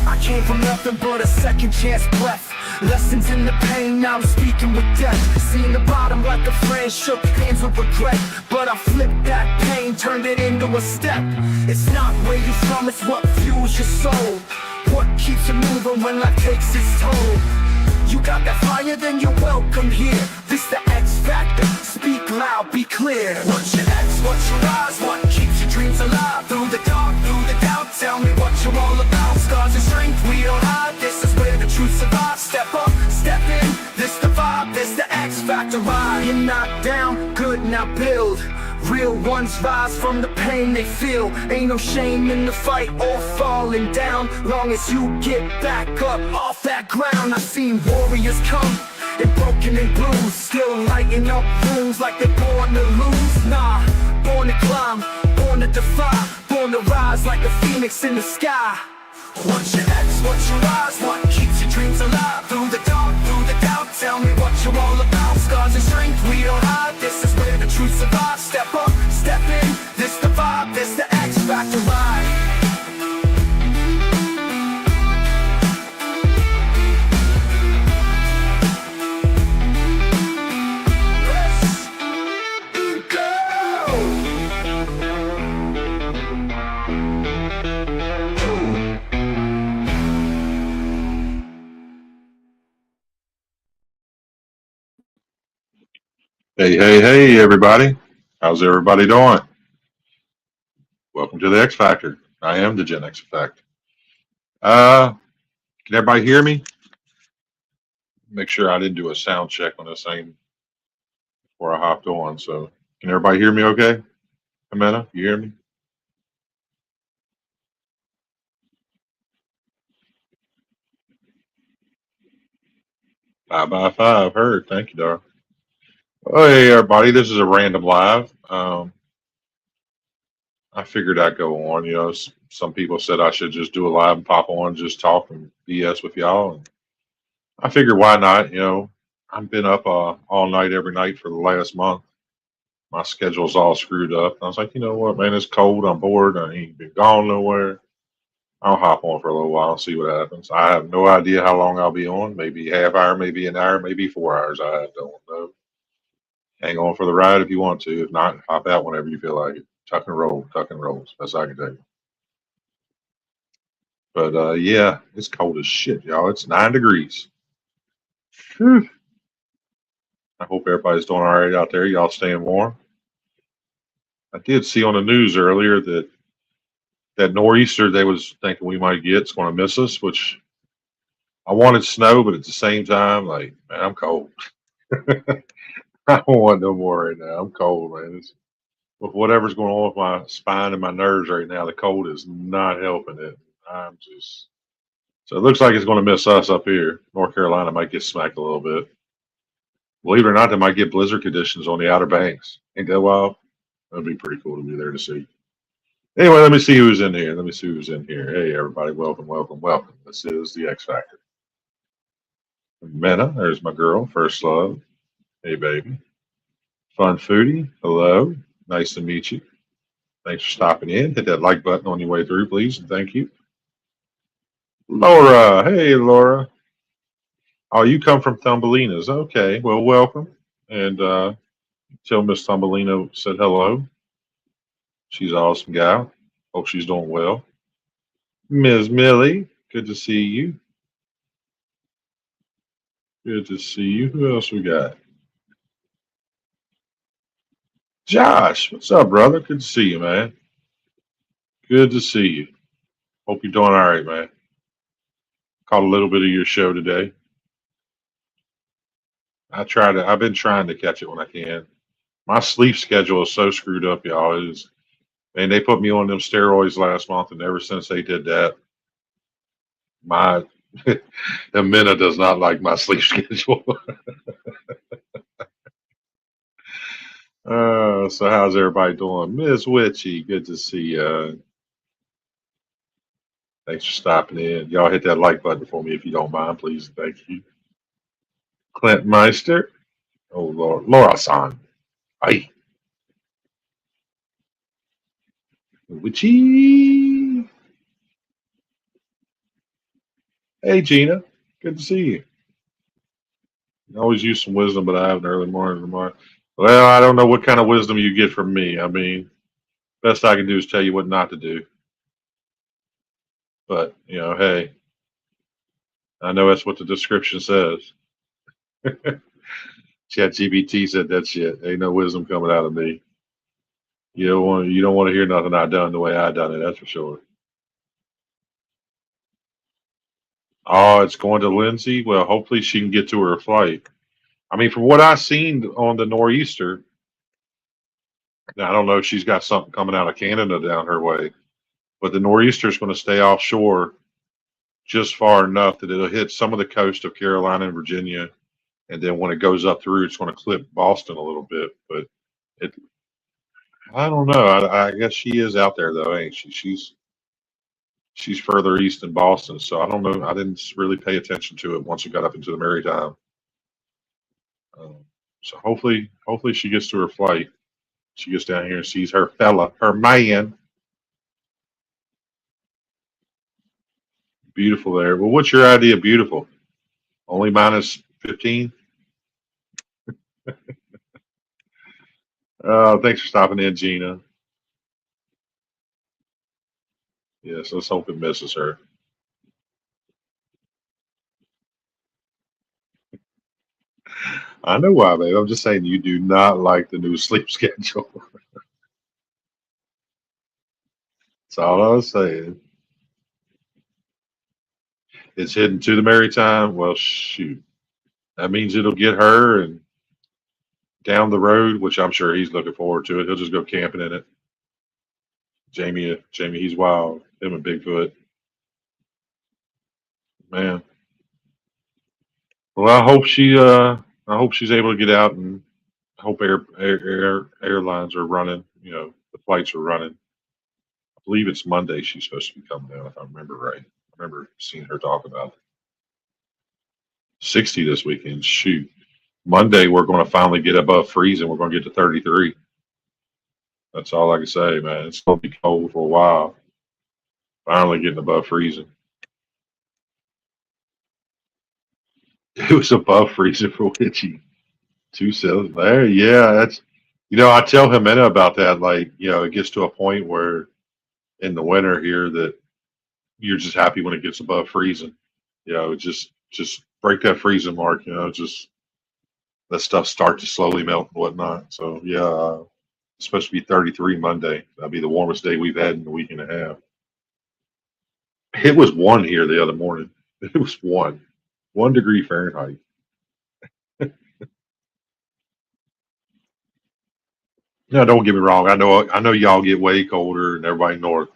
I came from nothing but a second chance breath. Lessons in the pain, now I'm speaking with death. Seeing the bottom like a friend, shook hands with regret. But I flipped that pain, turned it into a step. It's not where you from, it's what fuels your soul. What keeps you moving when life takes its toll? You got that fire, then you're welcome here. This the X Factor, speak loud, be clear. What's your X, what's your rise, what keeps your dreams alive? Through the dark, through the doubt, tell me what you're all about. Scars and strength, we don't hide, this is where the truth survives. Step up, step in, this the vibe, this the X Factor ride. You're not down, good, now build. Real ones rise from the pain they feel. Ain't no shame in the fight or falling down, long as you get back up off that ground. I've seen warriors come, they're broken and bruised, still lighting up rooms like they're born to lose. Nah, born to climb, born to defy, born to rise like a phoenix in the sky. What's your X, what's your rise, what keeps your dreams alive? Through the dark, through the doubt, tell me what you're all about. Scars and strength, we don't hide, this is where the truth survives. Step up, step in, this the vibe, this the X Factor ride. Hey, everybody. How's everybody doing? Welcome to the X Factor. I am the GenX Effect. Can everybody hear me? Make sure I didn't do a sound check on this thing before I hopped on. So, can everybody hear me okay? Amanda, you hear me? Five by five. Heard. Thank you, Dar. Oh, hey, everybody. This is a random live. I figured I'd go on. Some people said I should just do a live and pop on, just talk and BS with y'all. And I figured why not? I've been up all night every night for the last month. My schedule's all screwed up. I was like, you know what, man, it's cold. I'm bored. I ain't been gone nowhere. I'll hop on for a little while and see what happens. I have no idea how long I'll be on. Maybe half hour, maybe an hour, maybe 4 hours. I don't know. Hang on for the ride if you want to. If not, hop out whenever you feel like it. Tuck and roll, tuck and rolls. That's all I can tell you. But yeah, it's cold as shit, y'all. It's 9 degrees. Whew. I hope everybody's doing all right out there. Y'all staying warm. I did see on the news earlier that nor'easter they was thinking we might get is going to miss us, which I wanted snow, but at the same time, like, man, I'm cold. I don't want no more right now. I'm cold, man. With whatever's going on with my spine and my nerves right now, the cold is not helping it. So it looks like it's going to miss us up here. North Carolina might get smacked a little bit. Believe it or not, they might get blizzard conditions on the Outer Banks. Ain't that wild? That'd be pretty cool to be there to see. Anyway, let me see who's in here. Hey, everybody, welcome. This is the X Factor. Mena, there's my girl, First Love. Hey, baby. Fun Foodie, hello. Nice to meet you. Thanks for stopping in. Hit that like button on your way through, please, and thank you. Laura, hey, Laura. Oh, you come from Thumbelina's. Okay, well, welcome. And tell Miss Thumbelina said hello. She's an awesome gal. Hope she's doing well. Ms. Millie, good to see you. Good to see you. Who else we got? Josh, what's up, brother? Good to see you, man. Good to see you. Hope you're doing all right, man. Caught a little bit of your show today. I've been trying to catch it when I can. My sleep schedule is so screwed up, y'all. It is, man, they put me on them steroids last month, and ever since they did that, my the Minna does not like my sleep schedule. So how's everybody doing? Miss Witchy, good to see you. Thanks for stopping in. Y'all hit that like button for me if you don't mind, please. Thank you. Clint Meister. Oh, Lord. Laura-san. Hi. Witchy. Hey, Gina. Good to see you. I always use some wisdom, but I have an early morning tomorrow. Well, I don't know what kind of wisdom you get from me. I mean, best I can do is tell you what not to do. But, hey, I know that's what the description says. ChatGPT said that shit. Ain't no wisdom coming out of me. You don't want to hear nothing I done the way I done it, that's for sure. Oh, it's going to Lindsay. Well, hopefully she can get to her flight. I mean, from what I seen on the nor'easter, now, I don't know if she's got something coming out of Canada down her way, but the nor'easter is going to stay offshore just far enough that it'll hit some of the coast of Carolina and Virginia, and then when it goes up through, it's going to clip Boston a little bit. But it, I don't know. I guess she is out there though, ain't she? She's further east than Boston, so I don't know. I didn't really pay attention to it once it got up into the Maritime. So hopefully she gets to her flight. She gets down here and sees her fella, her man. Beautiful there. Well, what's your idea of beautiful? Only minus 15? Thanks for stopping in, Gina. Yes, let's hope it misses her. I know why, babe. I'm just saying you do not like the new sleep schedule. That's all I was saying. It's heading to the Maritime. Well, shoot. That means it'll get her and down the road, which I'm sure he's looking forward to it. He'll just go camping in it. Jamie, he's wild. Him and Bigfoot. Man. Well, I hope she's able to get out, and I hope airlines are running. The flights are running. I believe it's Monday she's supposed to be coming down, if I remember right. I remember seeing her talk about 60 this weekend. Shoot. Monday we're going to finally get above freezing. We're going to get to 33. That's all I can say, man. It's going to be cold for a while. Finally getting above freezing. It was above freezing for Witchy. 2 cells there. Yeah, that's I tell Jimena about that. Like, it gets to a point where in the winter here that you're just happy when it gets above freezing. Just break that freezing mark. Just let stuff start to slowly melt and whatnot. So yeah, it's supposed to be 33 Monday. That'll be the warmest day we've had in a week and a half. It was 1 here the other morning. It was 1 degree Fahrenheit. No, don't get me wrong. I know y'all get way colder and everybody north.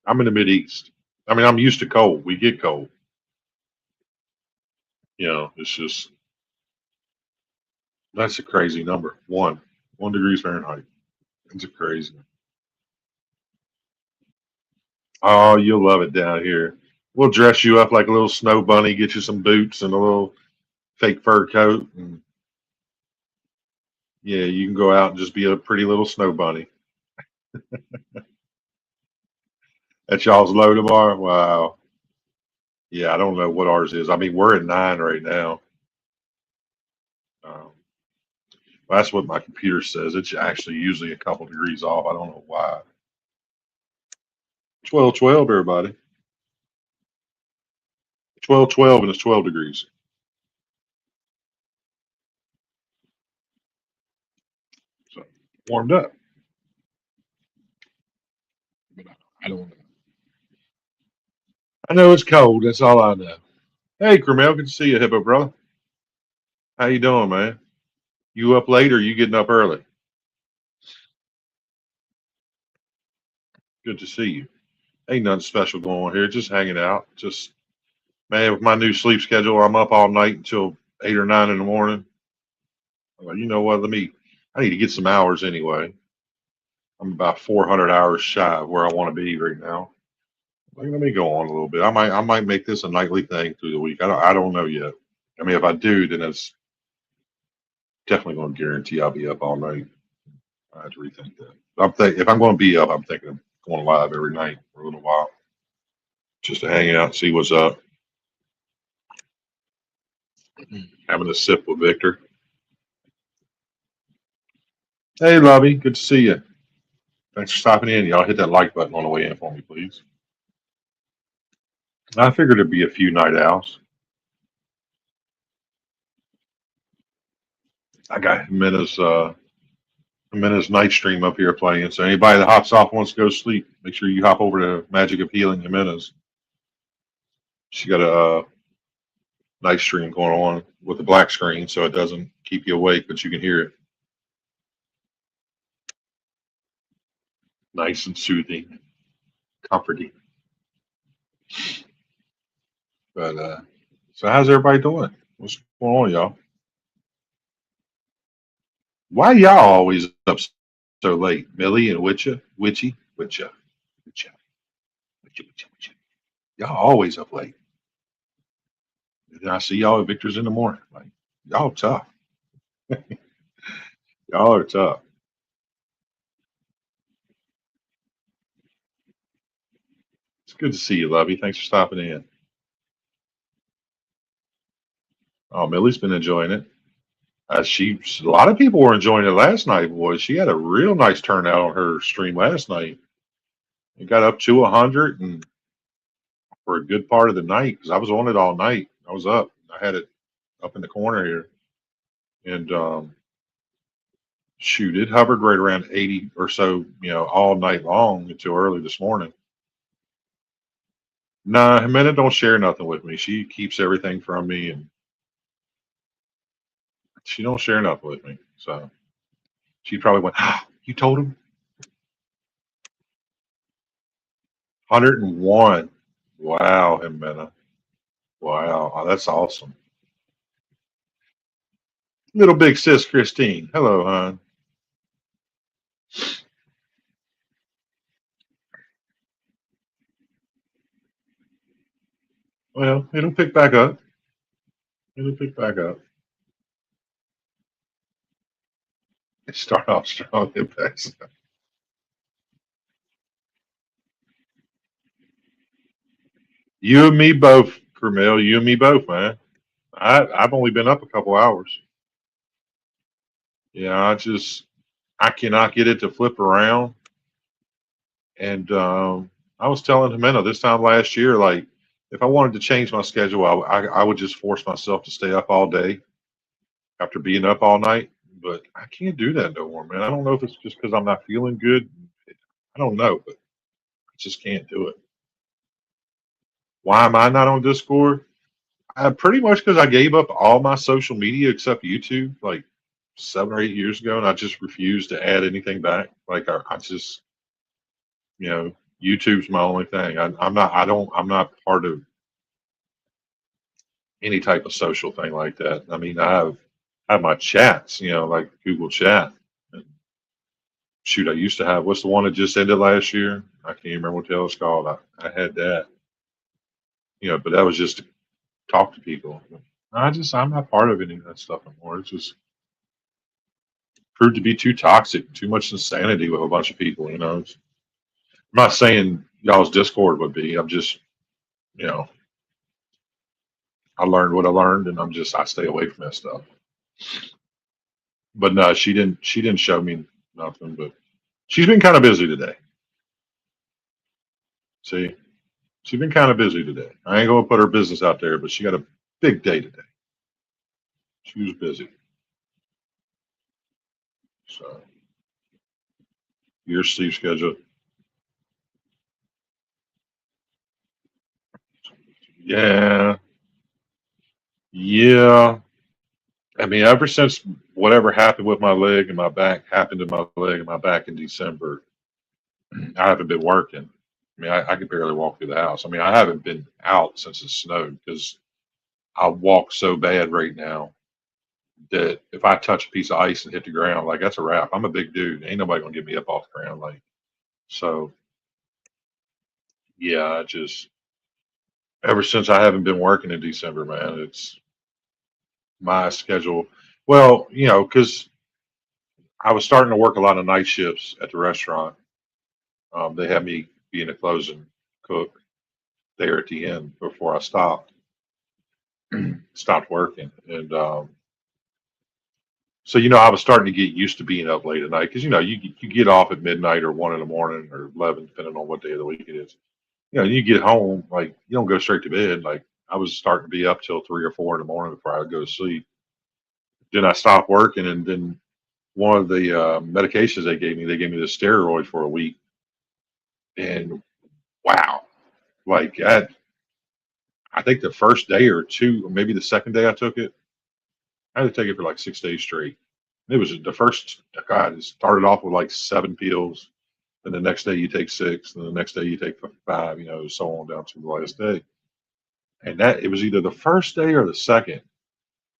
I'm in the mid east. I mean, I'm used to cold. We get cold. It's just that's a crazy number. 1 degrees Fahrenheit. It's a crazy. Oh, you'll love it down here. We'll dress you up like a little snow bunny, get you some boots and a little fake fur coat, and yeah, you can go out and just be a pretty little snow bunny. That's y'all's low tomorrow. Wow. Yeah, I don't know what ours is. I mean, we're at 9 right now. Um, that's what my computer says. It's actually usually a couple degrees off. I don't know why. 12, everybody. 12, and it's 12 degrees. So warmed up. But I don't know. I know it's cold. That's all I know. Hey, Carmel, good to see you, Hippo brother. How you doing, man? You up late or you getting up early? Good to see you. Ain't nothing special going on here. Just hanging out. Just man, with my new sleep schedule, I'm up all night until 8 or 9 in the morning. I'm like, you know what? I need to get some hours anyway. I'm about 400 hours shy of where I want to be right now. Like, let me go on a little bit. I might make this a nightly thing through the week. I don't know yet. I mean, if I do, then it's definitely going to guarantee I'll be up all night. I have to rethink that. If I'm going to be up, I'm thinking of going live every night for a little while, just to hang out, see what's up, having a sip with Victor. Hey, Lovey, good to see you. Thanks for stopping in. Y'all hit that like button on the way in for me, please. I figured there'd be a few night owls. I got Jimenez night stream up here playing. So anybody that hops off wants to go sleep, make sure you hop over to Magic of Healing Jimenez. She got a night stream going on with a black screen, so it doesn't keep you awake, but you can hear it. Nice and soothing, comforting. But so how's everybody doing? What's going on, y'all? Why y'all always up so late? Millie and Witcha. Y'all always up late. And I see y'all at Victor's in the morning. Like y'all tough. Y'all are tough. It's good to see you, Lovey. Thanks for stopping in. Oh, Millie's been enjoying it. A lot of people were enjoying it last night, boys. She had a real nice turnout on her stream last night. It got up to 100 and for a good part of the night because I was on it all night. I was up. I had it up in the corner here, and shoot, it hovered right around 80 or so, all night long until early this morning. Nah, Jimena don't share nothing with me. She keeps everything from me, and she don't share nothing with me. So she probably went, ah, you told him? 101. Wow, Jimena. Wow, oh, that's awesome. Little big sis Christine. Hello, hon. Well, it'll pick back up. It'll pick back up. Start off strong, hit back. You and me both, Carmel. You and me both, man. I've only been up a couple hours. Yeah, I cannot get it to flip around. And I was telling Jimena this time last year, like if I wanted to change my schedule, I would just force myself to stay up all day after being up all night. But I can't do that no more, man. I don't know if it's just because I'm not feeling good. I don't know, but I just can't do it. Why am I not on Discord? Pretty much because I gave up all my social media except YouTube like 7 or 8 years ago, and I just refused to add anything back. Like I just, YouTube's my only thing. I'm not part of any type of social thing like that. I mean, I have my chats, like Google Chat. And shoot, I used to have what's the one that just ended last year? I can't remember what the hell it's called. I had that, but that was just to talk to people. I'm not part of any of that stuff anymore. It's just proved to be too toxic, too much insanity with a bunch of people. I'm not saying y'all's Discord would be. I'm just, you know, I learned what I learned, and I stay away from that stuff. But no, she didn't show me nothing. But she's been kind of busy today. See, she's been kind of busy today. I ain't gonna put her business out there, but she got a big day today. She was busy. So Your sleep schedule. Yeah, yeah. I mean, ever since whatever happened with my leg and my back happened to my leg and my back in December, I haven't been working. I mean, I could barely walk through the house. I mean, I haven't been out since it snowed because I walk so bad right now that if I touch a piece of ice and hit the ground, like that's a wrap. I'm a big dude. Ain't nobody gonna get me up off the ground. Like, so yeah, I just ever since I haven't been working in December, man, it's my schedule. Well, because I was starting to work a lot of night shifts at the restaurant. They had me being a closing cook there at the end before I stopped working, and so I was starting to get used to being up late at night because you get off at midnight or 1 in the morning or 11, depending on what day of the week it is. You get home like you don't go straight to bed. Like I was starting to be up till 3 or 4 in the morning before I would go to sleep. Then I stopped working, and then one of the medications they gave me the steroid for a week, and wow, like I think the first day or two, or maybe the second day I took it, I had to take it for like 6 days straight. It was the first, God, it started off with like 7 pills. And the next day you take six, and the next day you take five, so on down to the last day. And that it was either the first day or the second.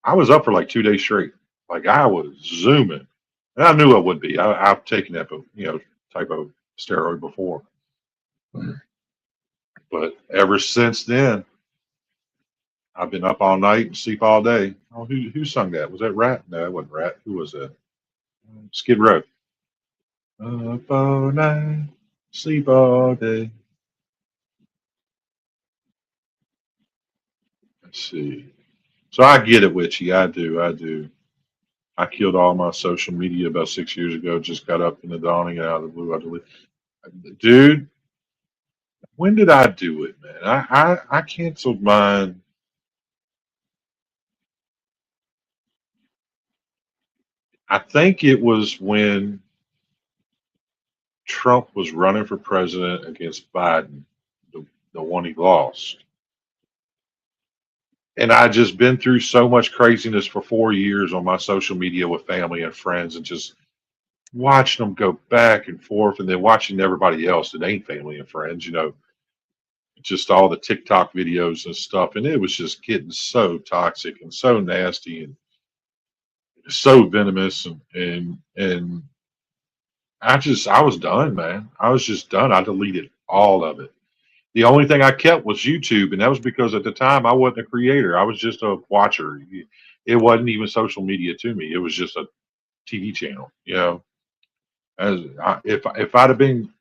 I was up for like 2 days straight. Like I was zooming. And I knew I would be. I've taken that, type of steroid before. But ever since then, I've been up all night and sleep all day. Oh, who sung that? Was that Rat? No, it wasn't Rat. Who was that? Skid Row. Up all night, sleep all day. Let's see. So I get it, Witchy. I do. I do. I killed all my social media about 6 years ago. Just got up in the dawning and out of the blue. I deleted. Dude, when did I do it, man? I canceled mine. I think it was when Trump was running for president against Biden, the one he lost. And I just been through so much craziness for 4 years on my social media with family and friends, and just watching them go back and forth, and then watching everybody else that ain't family and friends, just all the TikTok videos and stuff. And it was just getting so toxic and so nasty and so venomous. And I was done, man. I was just done. I deleted all of it. The only thing I kept was YouTube, and that was because at the time I wasn't a creator. I was just a watcher. It wasn't even social media to me. It was just a TV channel. If I'd have been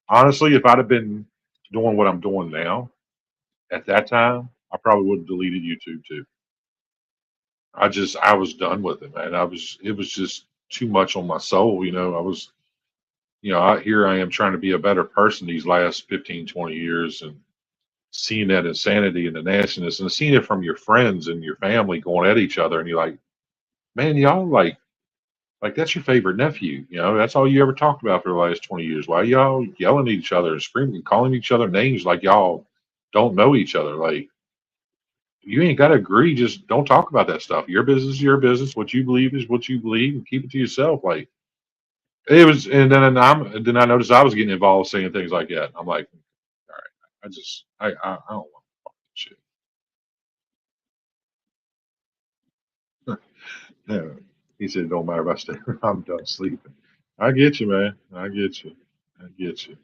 honestly, if I'd have been doing what I'm doing now at that time, I probably would have deleted YouTube too. I was done with it, man. It was just too much on my soul. I was, here I am trying to be a better person these last 15, 20 years, and seeing that insanity and the nastiness, and seeing it from your friends and your family going at each other. And you're like, man, y'all like that's your favorite nephew. That's all you ever talked about for the last 20 years. Why y'all yelling at each other and screaming, calling each other names like y'all don't know each other? Like, you ain't got to agree. Just don't talk about that stuff. Your business is your business. What you believe is what you believe, and keep it to yourself. Like it was, and then I noticed I was getting involved saying things like that. I'm like, all right, I don't want shit. Yeah. He said, "It don't matter if I stay. I'm done sleeping." I get you, man. I get you. I get you.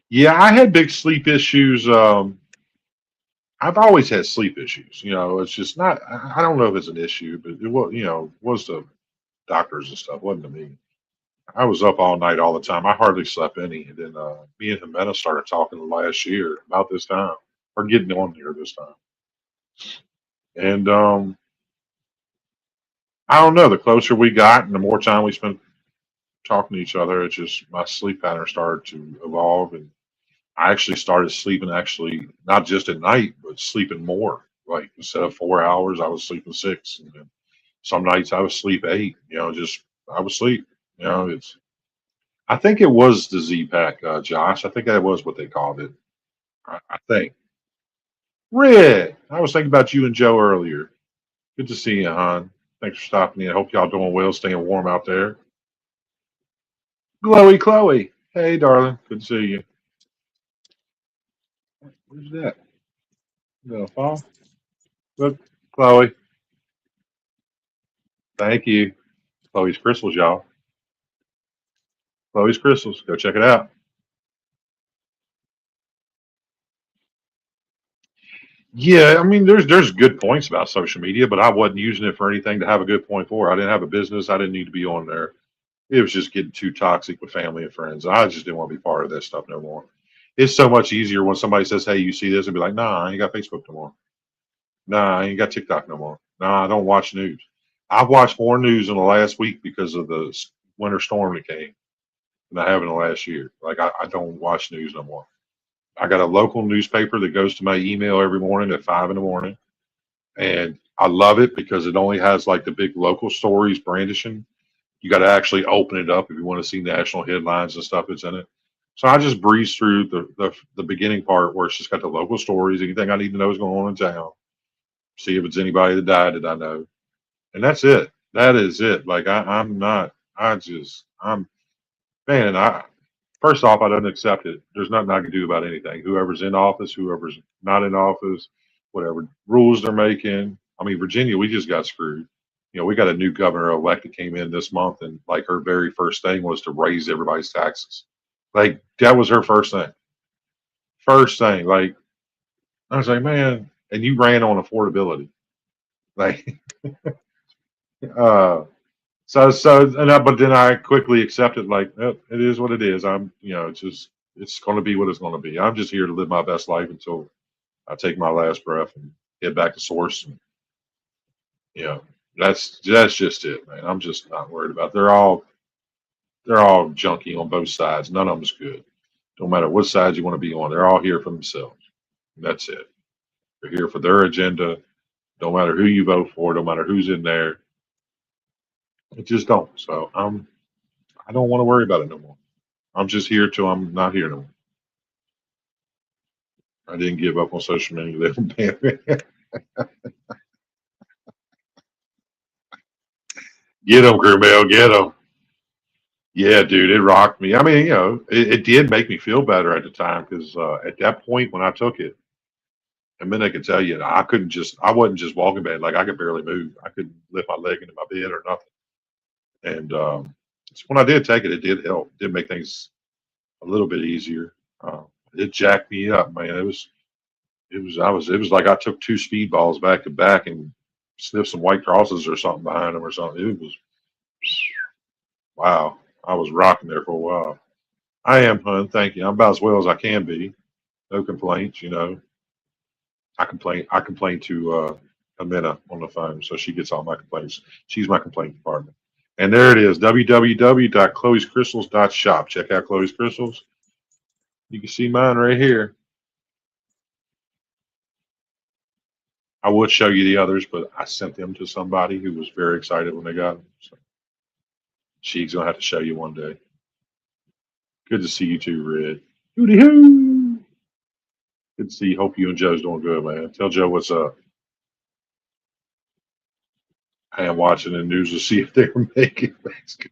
Yeah, I had big sleep issues. I've always had sleep issues. It's just not. I don't know if it's an issue, but it was. Was the doctors and stuff. Wasn't to me. I was up all night all the time. I hardly slept any. And then me and Jimena started talking last year about this time, or getting on here this time. And I don't know. The closer we got, and the more time we spent talking to each other, it's just my sleep pattern started to evolve, and I actually started sleeping actually not just at night, but sleeping more. Like instead of 4 hours, I was sleeping six, and then Some nights I was asleep 8. Just I was asleep. It's. I think it was the Z Pack, Josh. I think that was what they called it. I think. Red. I was thinking about you and Joe earlier. Good to see you, hon. Thanks for stopping in. Hope y'all doing well, staying warm out there. Chloe, Chloe. Hey, darling. Good to see you. Where's that? No, Paul. Look, Chloe. Thank you. Chloe's Crystals, y'all. Chloe's Crystals. Go check it out. Yeah, I mean, there's good points about social media, but I wasn't using it for anything to have a good point for. I didn't have a business. I didn't need to be on there. It was just getting too toxic with family and friends. I just didn't want to be part of that stuff no more. It's so much easier when somebody says, "Hey, you see this?" and be like, "Nah, I ain't got Facebook no more. Nah, I ain't got TikTok no more. Nah, I don't watch news. I've watched more news in the last week because of the winter storm that came than I have in the last year. Like I don't watch news no more. I got a local newspaper that goes to my email every morning at 5 in the morning, and I love it because it only has like the big local stories brandishing. You got to actually open it up if you want to see national headlines and stuff that's in it. So I just breeze through the beginning part where it's just got the local stories, anything I need to know is going on in town, see if it's anybody that died that I know, and that's it. That is it. Like I'm not. I'm man. I First off, I don't accept it. There's nothing I can do about anything. Whoever's in office, whoever's not in office, whatever rules they're making. I mean, Virginia, we just got screwed. We got a new governor elect that came in this month, and like her very first thing was to raise everybody's taxes. Like that was her first thing. First thing. Like I was like, man, and you ran on affordability. Like, uh, but then I quickly accepted, like, it is what it is. It's going to be what it's going to be. I'm just here to live my best life until I take my last breath and get back to source. And, you know, that's just it, man. I'm just not worried about. They're all junky on both sides. None of them's good. No matter what side you want to be on, they're all here for themselves. And that's it. They're here for their agenda. Don't matter who you vote for. Don't matter who's in there. It just don't. So I don't want to worry about it no more. I'm just here till I'm not here no more. I didn't give up on social media. They don't ban me. Get them, Grimel. Get them. Yeah, dude, it rocked me. I mean, it did make me feel better at the time because at that point when I took it, and then I can tell you, I wasn't just walking bad. Like I could barely move. I couldn't lift my leg into my bed or nothing. And so when I did take it, it did help. It did make things a little bit easier. Uh, it jacked me up, man. It was like I took two speedballs back to back and sniffed some white crosses or something behind them or something. It was wow. I was rocking there for a while. I am, hun. Thank you. I'm about as well as I can be. No complaints. I complain to Amina on the phone, so she gets all my complaints. She's my complaint department. And there it is, www.chloescrystals.shop. Check out Chloe's Crystals. You can see mine right here. I would show you the others, but I sent them to somebody who was very excited when they got them. So she's gonna have to show you one day. Good to see you too, Red. Hooty hoo. Good to see you. Hope you and Joe's doing good, man. Tell Joe what's up. I am watching the news to see if they're making Mexico.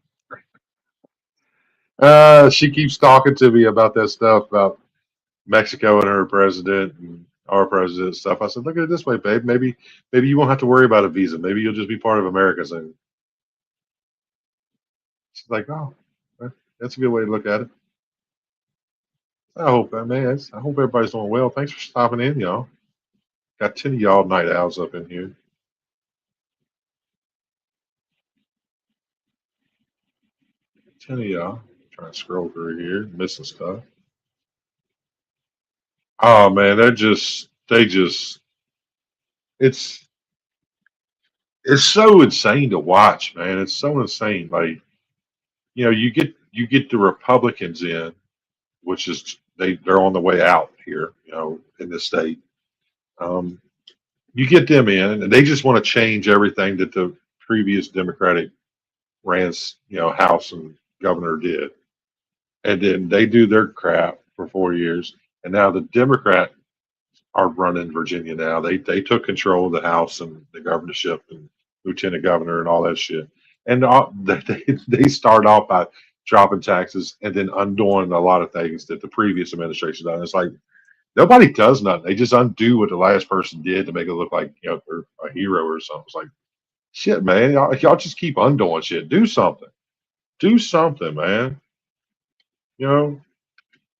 She keeps talking to me about that stuff about Mexico and her president and our president and stuff. I said, look at it this way, babe. Maybe you won't have to worry about a visa. Maybe you'll just be part of America soon. She's like, oh, that's a good way to look at it. I hope that, man. I hope everybody's doing well. Thanks for stopping in, y'all. Got 10 of y'all night owls up in here. 10 of y'all. Trying to scroll through here, missing stuff. Oh man, it's it's so insane to watch, man. It's so insane. Like, you get the Republicans in, which is they're on the way out here, in the state. Um, you get them in, and they just want to change everything that the previous Democratic House and governor did. And then they do their crap for 4 years. And now the Democrat are running Virginia now. They took control of the House and the governorship and lieutenant governor and all that shit. And they start off by dropping taxes and then undoing a lot of things that the previous administration done. It's like nobody does nothing. They just undo what the last person did to make it look like they're a hero or something. It's like shit, man. Y'all just keep undoing shit. Do something. Do something, man. You know,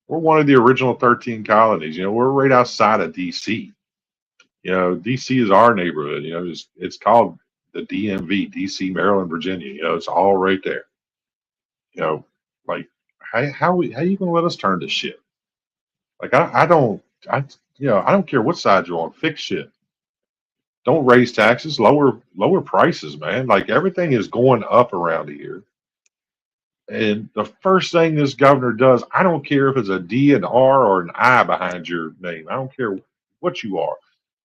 we're one of the original 13 colonies. We're right outside of D.C. D.C. is our neighborhood. It's called the DMV, D.C., Maryland, Virginia. It's all right there. Like how you gonna let us turn this shit? Like I don't I don't care what side you're on. Fix shit. Don't raise taxes. Lower prices, man. Like everything is going up around here. And the first thing this governor does, I don't care if it's a D, an R, or an I behind your name. I don't care what you are.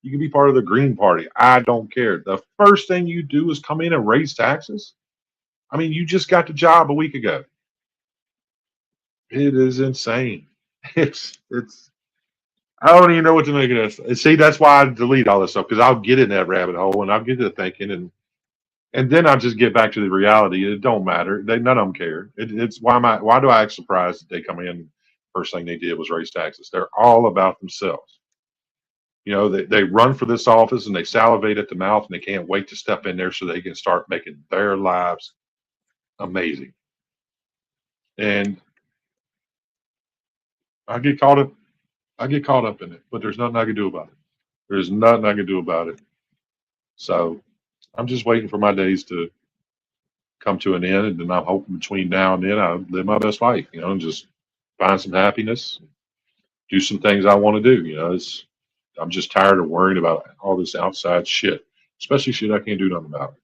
You can be part of the Green Party. I don't care. The first thing you do is come in and raise taxes. I mean, you just got the job a week ago. It is insane. It's I don't even know what to make of this. See, that's why I delete all this stuff because I'll get in that rabbit hole and I'll get to thinking and then I just get back to the reality. It don't matter. None of them care. It's why do I act surprised that they come in? First thing they did was raise taxes. They're all about themselves. They run for this office and they salivate at the mouth and they can't wait to step in there so they can start making their lives amazing. And I get caught up. I get caught up in it, but there's nothing I can do about it. There's nothing I can do about it. So I'm just waiting for my days to come to an end, and then I'm hoping between now and then I live my best life, and just find some happiness, do some things I want to do. I'm just tired of worrying about all this outside shit, especially shit I can't do nothing about.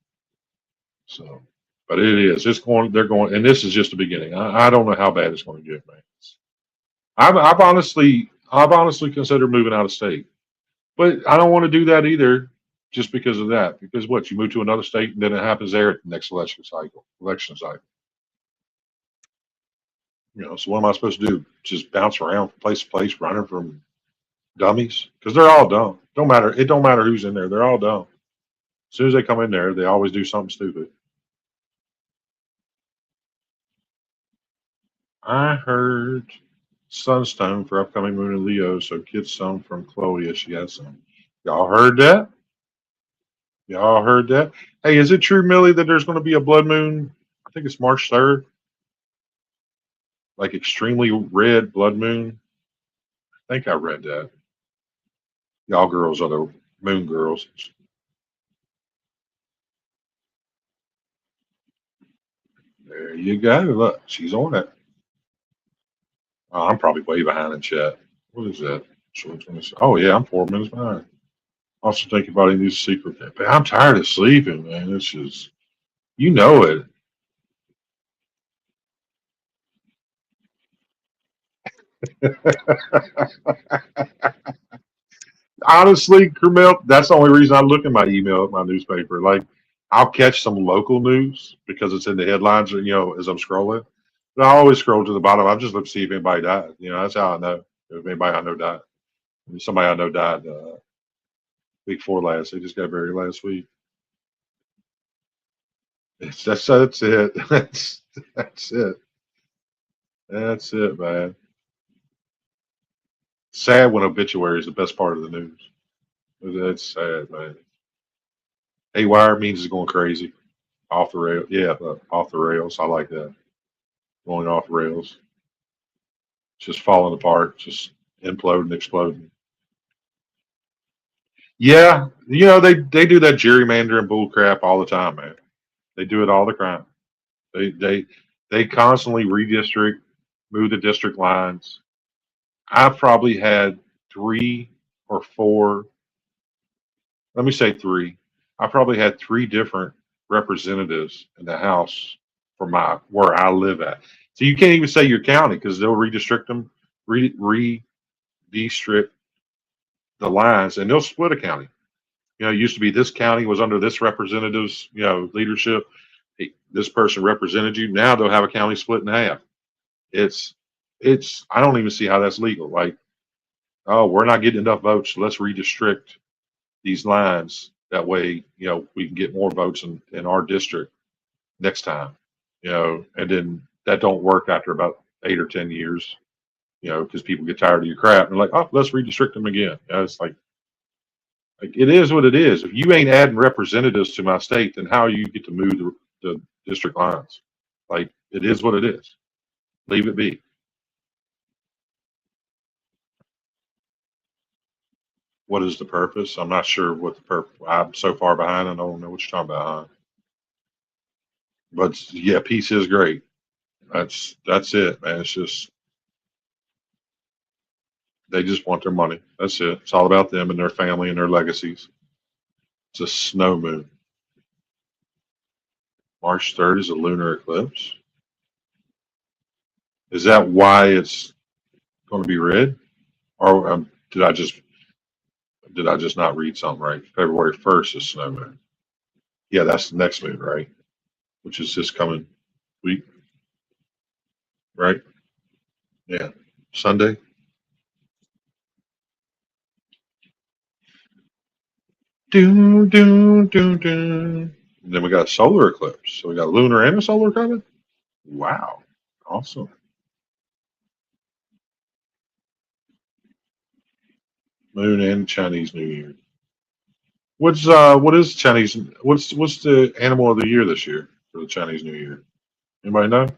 So, but it is. It's going. They're going, and this is just the beginning. I don't know how bad it's going to get, man. I've honestly considered moving out of state, but I don't want to do that either, just because of that. Because what you move to another state, and then it happens there at the next election cycle. So what am I supposed to do? Just bounce around from place to place, running from dummies? Because they're all dumb. Don't matter. It don't matter who's in there. They're all dumb. As soon as they come in there, they always do something stupid. I heard sunstone for upcoming moon in Leo, so get some from Chloe if she has some. Y'all heard that? Y'all heard that? Hey, is it true, Millie, that there's going to be a blood moon? I think it's March 3rd. Like extremely red blood moon. I think I read that. Y'all girls are the moon girls. There you go. Look, she's on it. Oh, I'm probably way behind in chat. What is that? Oh, yeah, I'm 4 minutes behind. Also thinking about a new secret. But I'm tired of sleeping, man. It's just, you know it. Honestly, Kermel, that's the only reason I look at my email at my newspaper. Like, I'll catch some local news because it's in the headlines, as I'm scrolling. But I always scroll to the bottom. I just look to see if anybody died. That's how I know if anybody I know died. I mean, somebody I know died week 4 last. They just got buried last week. That's it. That's it. That's it, man. Sad when obituary is the best part of the news. That's sad, man. Haywire means it's going crazy. Off the rail. Yeah, off the rails. I like that. Going off rails. Just falling apart. Just imploding, exploding. Yeah, they do that gerrymandering bull crap all the time, man. They do it all the time. They constantly redistrict, move the district lines. I've probably had 3 or 4. Let me say 3. I probably had 3 different representatives in the House for where I live at. So you can't even say your county because they'll redistrict them, redistrict the lines, and they'll split a county. You know, it used to be this county was under this representative's, leadership. Hey, this person represented you. Now they'll have a county split in half. It's, I don't even see how that's legal. Like, oh, we're not getting enough votes, so let's redistrict these lines. That way, we can get more votes in our district next time. And then that don't work after about 8 or 10 years. Because people get tired of your crap and like, oh, let's redistrict them again. It's like it is what it is. If you ain't adding representatives to my state, then how you get to move the district lines? Like it is what it is. Leave it be. What is the purpose? I'm not sure what the purpose. I'm so far behind. I don't know what you're talking about. Huh? But yeah, peace is great. That's it, man. It's just they just want their money. That's it. It's all about them and their family and their legacies. It's a snow moon. March 3rd is a lunar eclipse. Is that why it's going to be red? Or did I just not read something right? February 1st is snow moon. Yeah, that's the next moon, right? Which is this coming week, right? Yeah, Sunday. Doom, doom, doom, doom. And then we got a solar eclipse. So we got lunar and a solar coming. Wow, awesome. Moon and Chinese New Year. What is Chinese? What's the animal of the year this year for the Chinese New Year? Anybody know?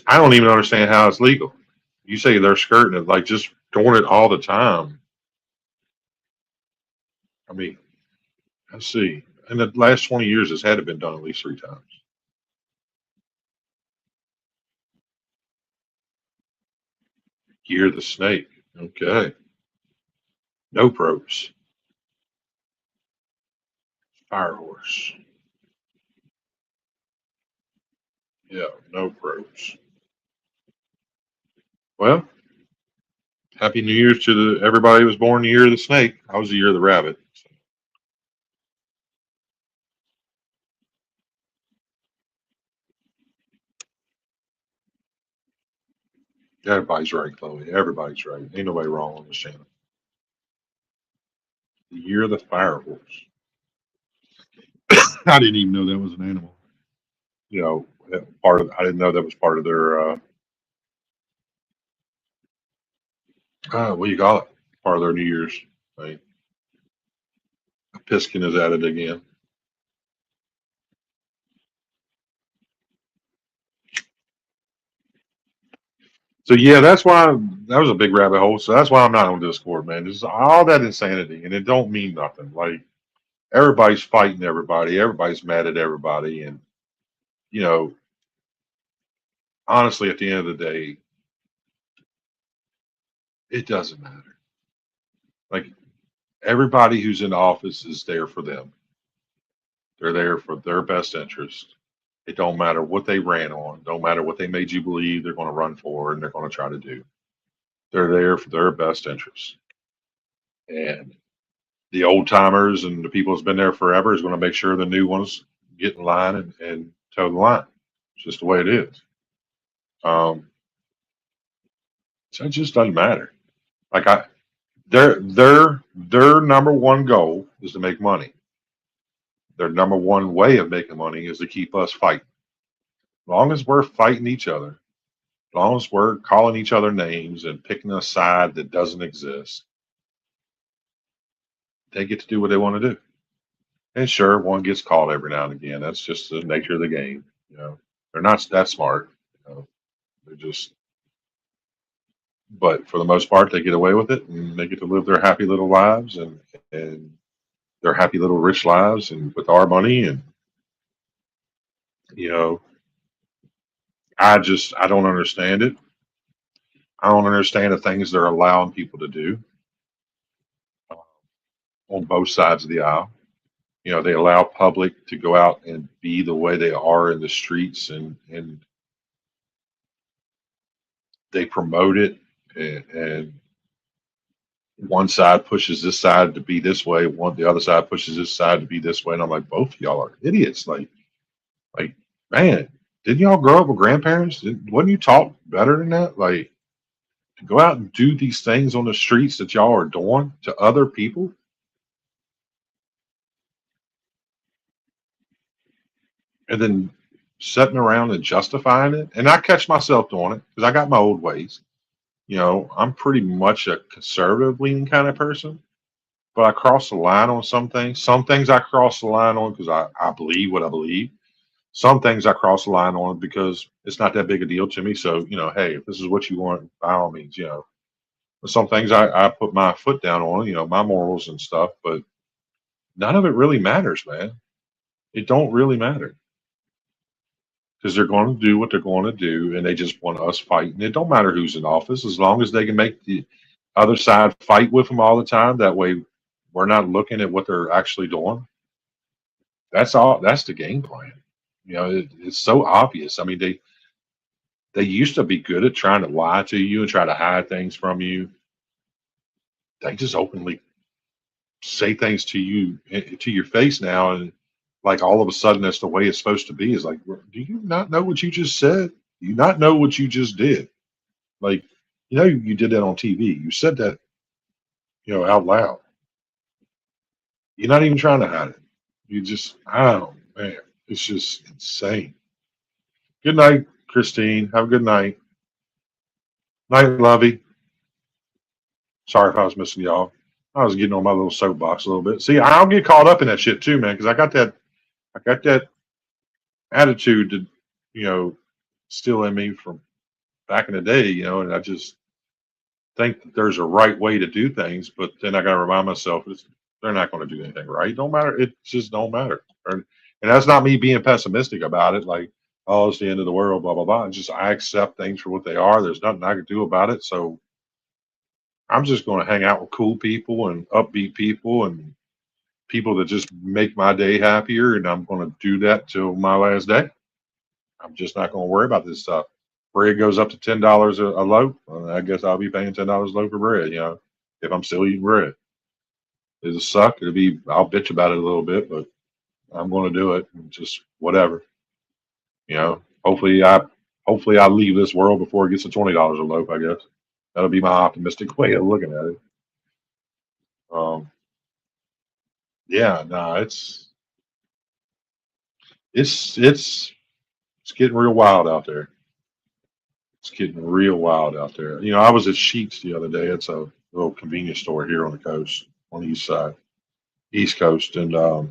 I don't even understand how it's legal. You say they're skirting it, like just doing it all the time. I mean, let's see. In the last 20 years, it's had to been done at least 3 times. Year of the snake. Okay. No probes. Fire horse. Yeah, no probes. Well, happy New Year to everybody who was born the year of the snake. I was the year of the rabbit. Everybody's right, Chloe. Everybody's right. Ain't nobody wrong on this channel. The year of the fire horse. I didn't even know that was an animal. Part of I didn't know that was part of their what do you call it? Part of their New Year's. Right? A piskin is at it again. So yeah, that's why that was a big rabbit hole. So that's why I'm not on Discord, man. This is all that insanity, and it don't mean nothing. Like everybody's fighting everybody, everybody's mad at everybody, and you know, honestly, at the end of the day, it doesn't matter. Like everybody who's in office is there for them. They're there for their best interest. It don't matter what they ran on, don't matter what they made you believe they're going to run for and they're going to try to do. They're there for their best interest. And the old timers and the people that's been there forever is going to make sure the new ones get in line and toe the line. It's just the way it is. Um, so it just doesn't matter. Like their number one goal is to make money. Their number one way of making money is to keep us fighting. As long as we're fighting each other, as long as we're calling each other names and picking a side that doesn't exist, they get to do what they want to do. And sure, one gets caught every now and again. That's just the nature of the game. They're not that smart. They're just, but for the most part, they get away with it and they get to live their happy little lives and their happy little rich lives and with our money. And, you know, I don't understand it. I don't understand the things they're allowing people to do uh, on both sides of the aisle. They allow public to go out and be the way they are in the streets and they promote it and one side pushes this side to be this way, the other side pushes this side to be this way, and I'm like, both of y'all are idiots. Like, man, didn't y'all grow up with grandparents? Wasn't you taught better than that? Like, to go out and do these things on the streets that y'all are doing to other people, and then sitting around and justifying it. And I catch myself doing it because I got my old ways. I'm pretty much a conservative leaning kind of person, but I cross the line on some things. Some things I cross the line on because I believe what I believe. Some things I cross the line on because it's not that big a deal to me. So, hey, if this is what you want, by all means. But some things I put my foot down on, my morals and stuff, but none of it really matters, man. It don't really matter because they're going to do what they're going to do, and they just want us fighting. It don't matter who's in office as long as they can make the other side fight with them all the time. That way, we're not looking at what they're actually doing. That's all. That's the game plan. It's so obvious. I mean, they used to be good at trying to lie to you and try to hide things from you. They just openly say things to you to your face now, and like all of a sudden that's the way it's supposed to be. Is like, do you not know what you just said? Do you not know what you just did? Like, you did that on TV. You said that, out loud. You're not even trying to hide it. You just, oh man, it's just insane. Good night, Christine. Have a good night. Night, Lovey. Sorry if I was missing y'all. I was getting on my little soapbox a little bit. See, I'll get caught up in that shit too, man, because I got that attitude that, you know, still in me from back in the day, and I just think that there's a right way to do things, but then I got to remind myself they're not going to do anything right. Don't matter. It just don't matter. And that's not me being pessimistic about it. Like, oh, it's the end of the world, blah blah blah. It's just I accept things for what they are. There's nothing I can do about it. So I'm just going to hang out with cool people and upbeat people and people that just make my day happier. And I'm going to do that till my last day. I'm just not going to worry about this stuff. Bread goes up to $10 a loaf. Well, I guess I'll be paying $10 a loaf for bread. If I'm still eating bread, it'll suck. I'll bitch about it a little bit, but I'm going to do it. And just whatever. Hopefully I leave this world before it gets to $20 a loaf. I guess that'll be my optimistic way of looking at it. Yeah, no, it's getting real wild out there. It's getting real wild out there. I was at Sheets the other day. It's a little convenience store here on the coast, on the east coast, and I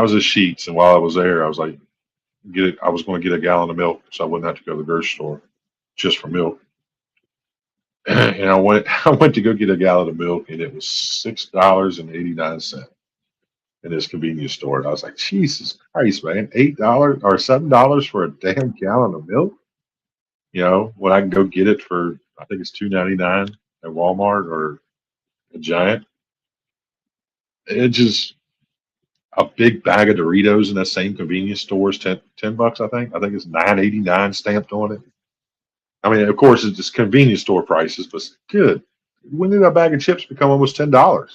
was at Sheets, and while I was there, I was like, I was going to get a gallon of milk, so I wouldn't have to go to the grocery store just for milk. And I went to go get a gallon of milk, and it was $6.89 in this convenience store. And I was like, Jesus Christ, man, $8 or $7 for a damn gallon of milk? When I can go get it for, I think it's $2.99 at Walmart or a Giant. It just a big bag of Doritos in that same convenience store is 10 bucks, I think. I think it's 9.89 stamped on it. I mean, of course, it's just convenience store prices, but good. When did a bag of chips become almost $10?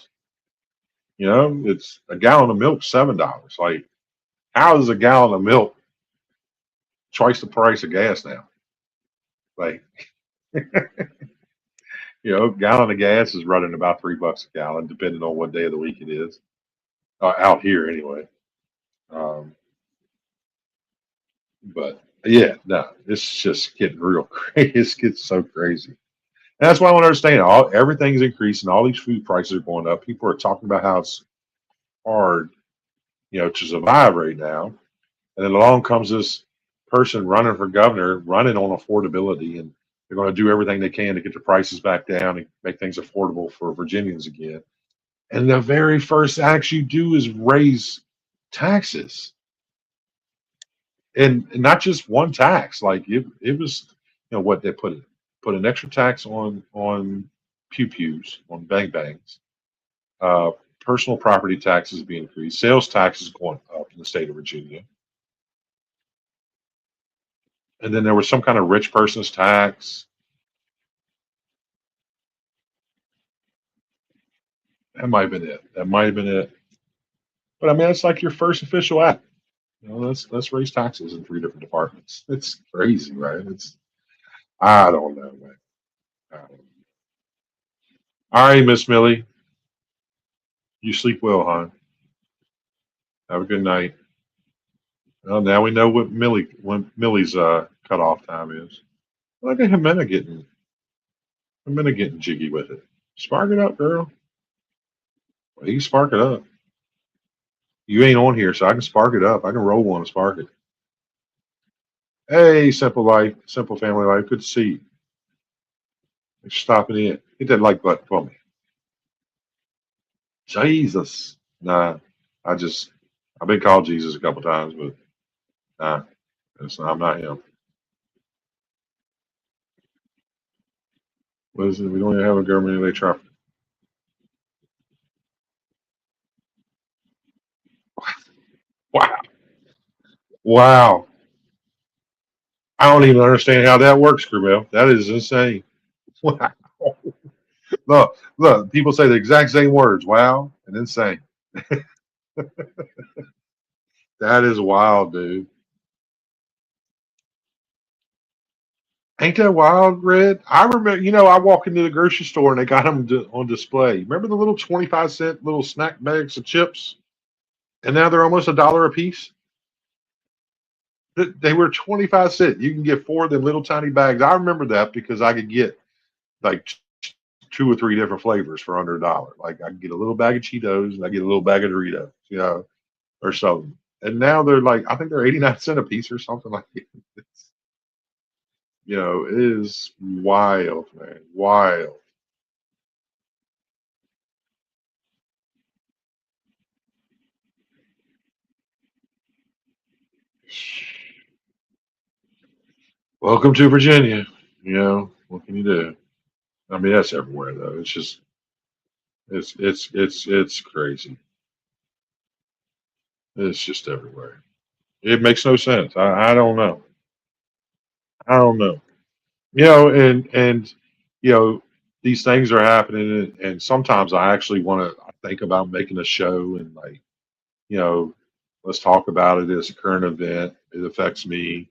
It's a gallon of milk, $7. Like, how is a gallon of milk twice the price of gas now? Like, a gallon of gas is running about $3 a gallon, depending on what day of the week it is. Out here, anyway. Um, but yeah, no, it's just getting real crazy. It's getting so crazy. And that's why I want to understand. Everything's increasing. All these food prices are going up. People are talking about how it's hard, to survive right now. And then along comes this person running for governor, running on affordability, and they're going to do everything they can to get the prices back down and make things affordable for Virginians again. And the very first act you do is raise taxes, and not just one tax. Like it was, what they put an extra tax on pew pews, on bang bangs. Uh, Personal property taxes being increased, sales taxes going up in the state of Virginia, and then there was some kind of rich person's tax. That might have been it. That might have been it. But I mean, it's like your first official act. You know, let's raise taxes in 3 different departments. It's crazy, right? It's I don't know, man. I don't know. All right, Miss Millie, you sleep well, hon. Have a good night. Well, now we know what Millie's cutoff time is. Look at Jimena getting jiggy with it. Spark it up, girl. Well, you spark it up. You ain't on here, so I can spark it up. I can roll one and spark it. Hey, simple life, simple family life. Good to see you. Thanks for stopping in. Hit that like button for me. Jesus. Nah, I just I've been called Jesus a couple times, but nah, I'm not him. What is it? We don't even have a government electronic. Wow. Wow. I don't even understand how that works, Grumel. That is insane. Wow. Look, people say the exact same words. Wow and insane. That is wild, dude. Ain't that wild, Red? I remember, I walk into the grocery store and they got them on display. Remember the little 25-cent little snack bags of chips? And now they're almost $1 a piece. They were 25 cents. You can get 4 of them little tiny bags. I remember that because I could get like 2 or 3 different flavors for under $1. Like I could get a little bag of Cheetos and I get a little bag of Doritos, or something. And now they're like, I think they're 89 cents a piece or something like that. It's, it is wild, man. Wild. Welcome to Virginia. What can you do? I mean, that's everywhere though. It's just it's crazy. It's just everywhere. It makes no sense. I don't know. I don't know. And you know, these things are happening, and sometimes I actually want to think about making a show and like, you know, let's talk about it as a current event. It affects me.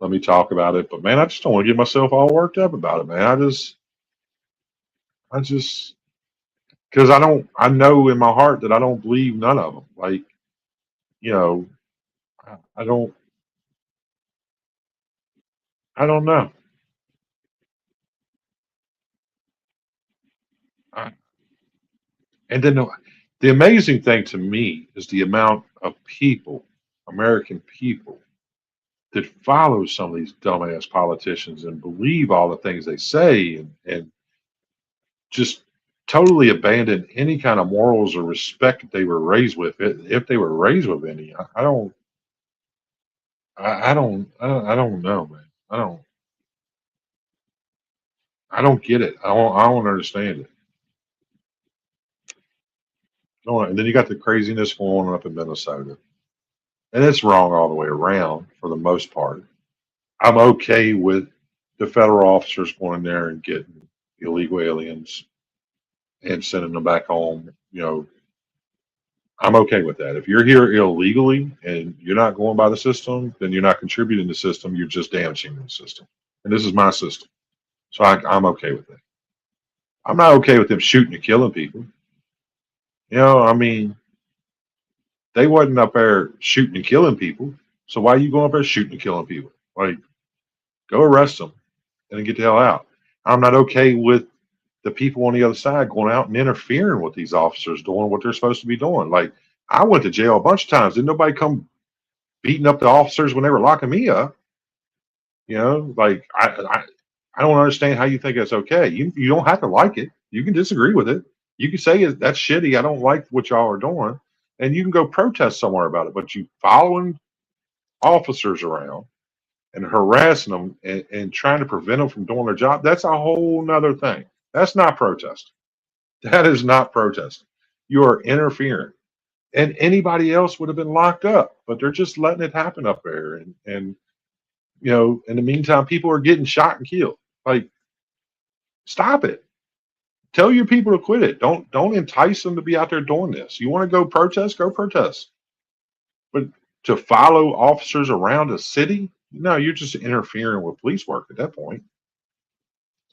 Let me talk about it. But man, I just don't want to get myself all worked up about it, man. I just, because I know in my heart that I don't believe none of them. Like, you know, I don't, I don't know. I, and then the amazing thing to me is the amount of people, American people, that follow some of these dumbass politicians and believe all the things they say and just totally abandon any kind of morals or respect that they were raised with, if they were raised with any. I don't know, man. I don't get it. I don't understand it. And then you got the craziness going on up in Minnesota, and it's wrong all the way around for the most part. I'm okay with the federal officers going there and getting illegal aliens and sending them back home. I'm okay with that. If you're here illegally and you're not going by the system, then you're not contributing to the system. You're just damaging the system. And this is my system. So I'm okay with that. I'm not okay with them shooting and killing people. I mean, they wasn't up there shooting and killing people. So why are you going up there shooting and killing people? Like, go arrest them and then get the hell out. I'm not okay with the people on the other side going out and interfering with these officers doing what they're supposed to be doing. Like, I went to jail a bunch of times. Didn't nobody come beating up the officers when they were locking me up? Like I don't understand how you think that's okay. You don't have to like it. You can disagree with it. You can say that's shitty. I don't like what y'all are doing, and you can go protest somewhere about it. But you following officers around and harassing them and trying to prevent them from doing their job, that's a whole nother thing. That's not protest. That is not protest. You are interfering. And anybody else would have been locked up, but they're just letting it happen up there. And in the meantime, people are getting shot and killed. Like, stop it. Tell your people to quit it. Don't entice them to be out there doing this. You want to go protest, go protest. But to follow officers around a city, no, you're just interfering with police work at that point.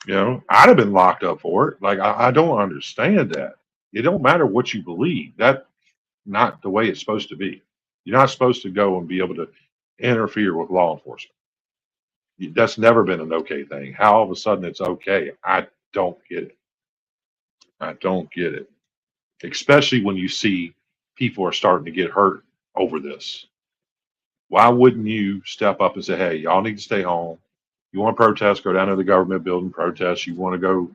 I'd have been locked up for it. Like I don't understand that. It don't matter what you believe. That's not the way it's supposed to be. You're not supposed to go and be able to interfere with law enforcement. That's never been an okay thing. How all of a sudden it's okay? I don't get it. I don't get it. Especially when you see people are starting to get hurt over this. Why wouldn't you step up and say, hey, y'all need to stay home? You want to protest, go down to the government building, protest. You want to go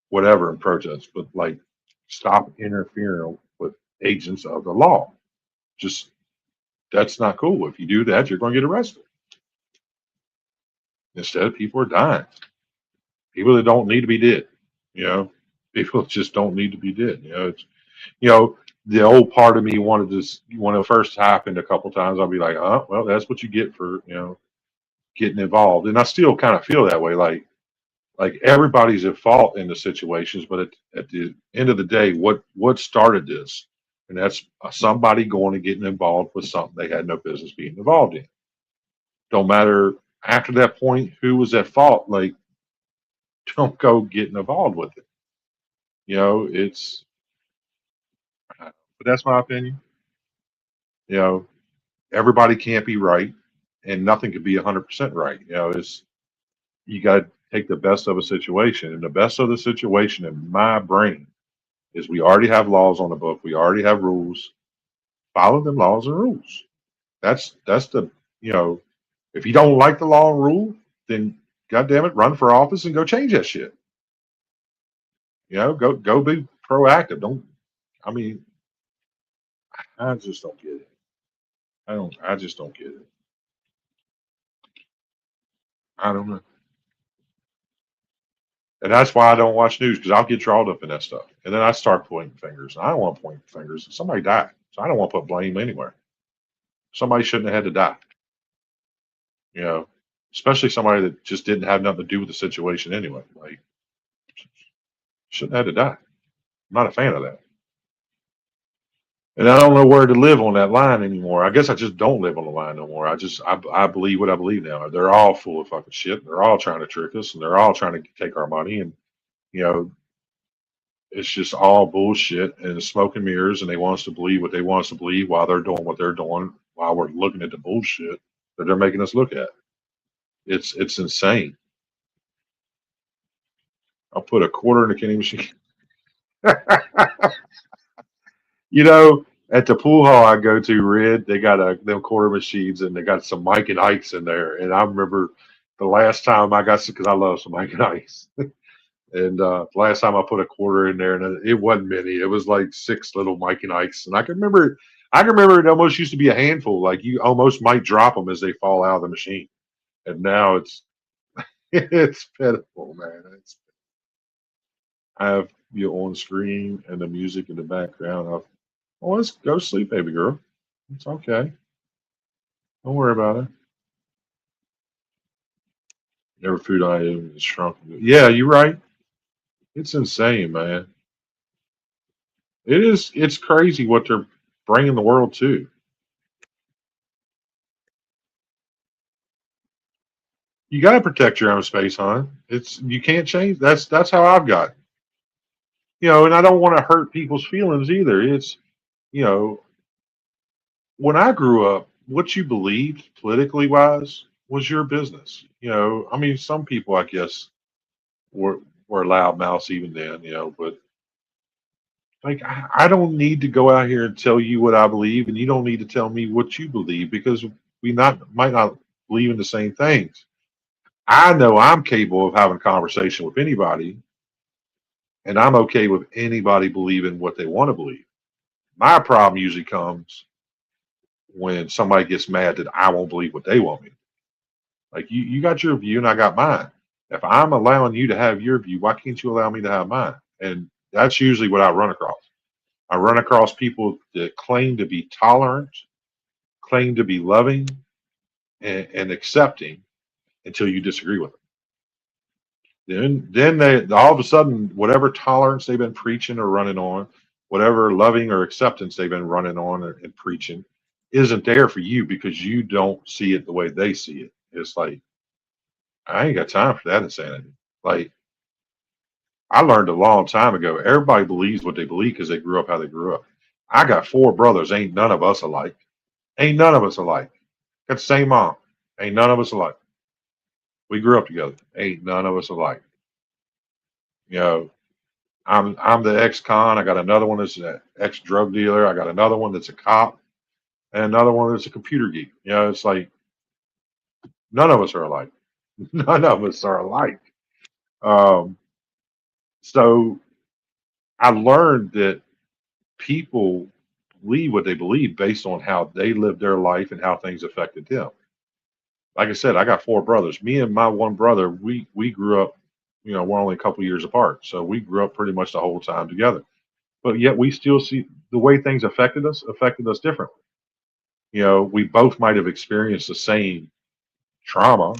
whatever and protest, but like stop interfering with agents of the law. Just that's not cool. If you do that, you're going to get arrested. Instead, people are dying. People that don't need to be dead. You know, people just don't need to be dead. The old part of me wanted this when it first happened a couple times. I'll be like, oh, well, that's what you get for getting involved. And I still kind of feel that way. Like everybody's at fault in the situations, but at the end of the day, what started this? And that's somebody going and getting involved with something they had no business being involved in. Don't matter after that point who was at fault. Like, don't go getting involved with it. It's. But that's my opinion. You know, everybody can't be right, and nothing can be 100% right. It's you got to take the best of a situation, and the best of the situation in my brain is we already have laws on the book. We already have rules. Follow them laws and rules. That's the if you don't like the law and rule, then goddamn it, run for office and go change that shit. Go be proactive. Don't. I mean, I just don't get it. I just don't get it. I don't know. And that's why I don't watch news because I'll get drawn up in that stuff. And then I start pointing fingers. And I don't want to point fingers. Somebody died. So I don't want to put blame anywhere. Somebody shouldn't have had to die. You know, especially somebody that just didn't have nothing to do with the situation anyway. Like, shouldn't have had to die. I'm not a fan of that. And I don't know where to live on that line anymore. I guess I just don't live on the line no more. I believe what I believe now. They're all full of fucking shit. They're all trying to trick us and they're all trying to take our money. And, you know, it's just all bullshit and smoke and mirrors. And they want us to believe what they want us to believe while they're doing what they're doing, while we're looking at the bullshit that they're making us look at. It's insane. I'll put a quarter in the candy machine. You know, at the pool hall I go to, Red, they got them quarter machines and they got some Mike and Ike's in there. And I remember the last time I got because I love some Mike and Ike's. And the last time I put a quarter in there, and it wasn't many. It was like 6 little Mike and Ike's, and I can remember. I can remember it almost used to be a handful. Like you almost might drop them as they fall out of the machine. And now it's it's pitiful, man. I have you on screen and the music in the background. Oh, let's go to sleep, baby girl. It's okay. Don't worry about it. Every food item is shrunk. Yeah, you're right. It's insane, man. It is. It's crazy what they're bringing the world to. You got to protect your own space, hon. It's you can't change. That's how I've got. And I don't want to hurt people's feelings either. It's you know, when I grew up, what you believed politically wise was your business. I mean, some people, I guess, were loudmouths even then. But like, I don't need to go out here and tell you what I believe, and you don't need to tell me what you believe because we might not believe in the same things. I know I'm capable of having a conversation with anybody, and I'm okay with anybody believing what they want to believe. My problem usually comes when somebody gets mad that I won't believe what they want me. Like you got your view and I got mine. If I'm allowing you to have your view, why can't you allow me to have mine? And that's usually what I run across. I run across people that claim to be tolerant, claim to be loving and accepting until you disagree with them. Then they all of a sudden, whatever tolerance they've been preaching or running on, whatever loving or acceptance they've been running on and preaching, isn't there for you because you don't see it the way they see it. It's like I ain't got time for that insanity. Like I learned a long time ago, everybody believes what they believe because they grew up how they grew up. I got four brothers. Ain't none of us alike. Ain't none of us alike. Got the same mom. Ain't none of us alike. We grew up together. Ain't none of us alike. You know, I'm the ex-con. I got another one that's an ex-drug dealer. I got another one that's a cop, and another one that's a computer geek. You know, it's like none of us are alike. None of us are alike. Um, so I learned that people believe what they believe based on how they lived their life and how things affected them. Like I said, I got four brothers. Me and my one brother, we grew up, you know, we're only a couple years apart. So we grew up pretty much the whole time together. But yet we still see the way things affected us differently. You know, we both might have experienced the same trauma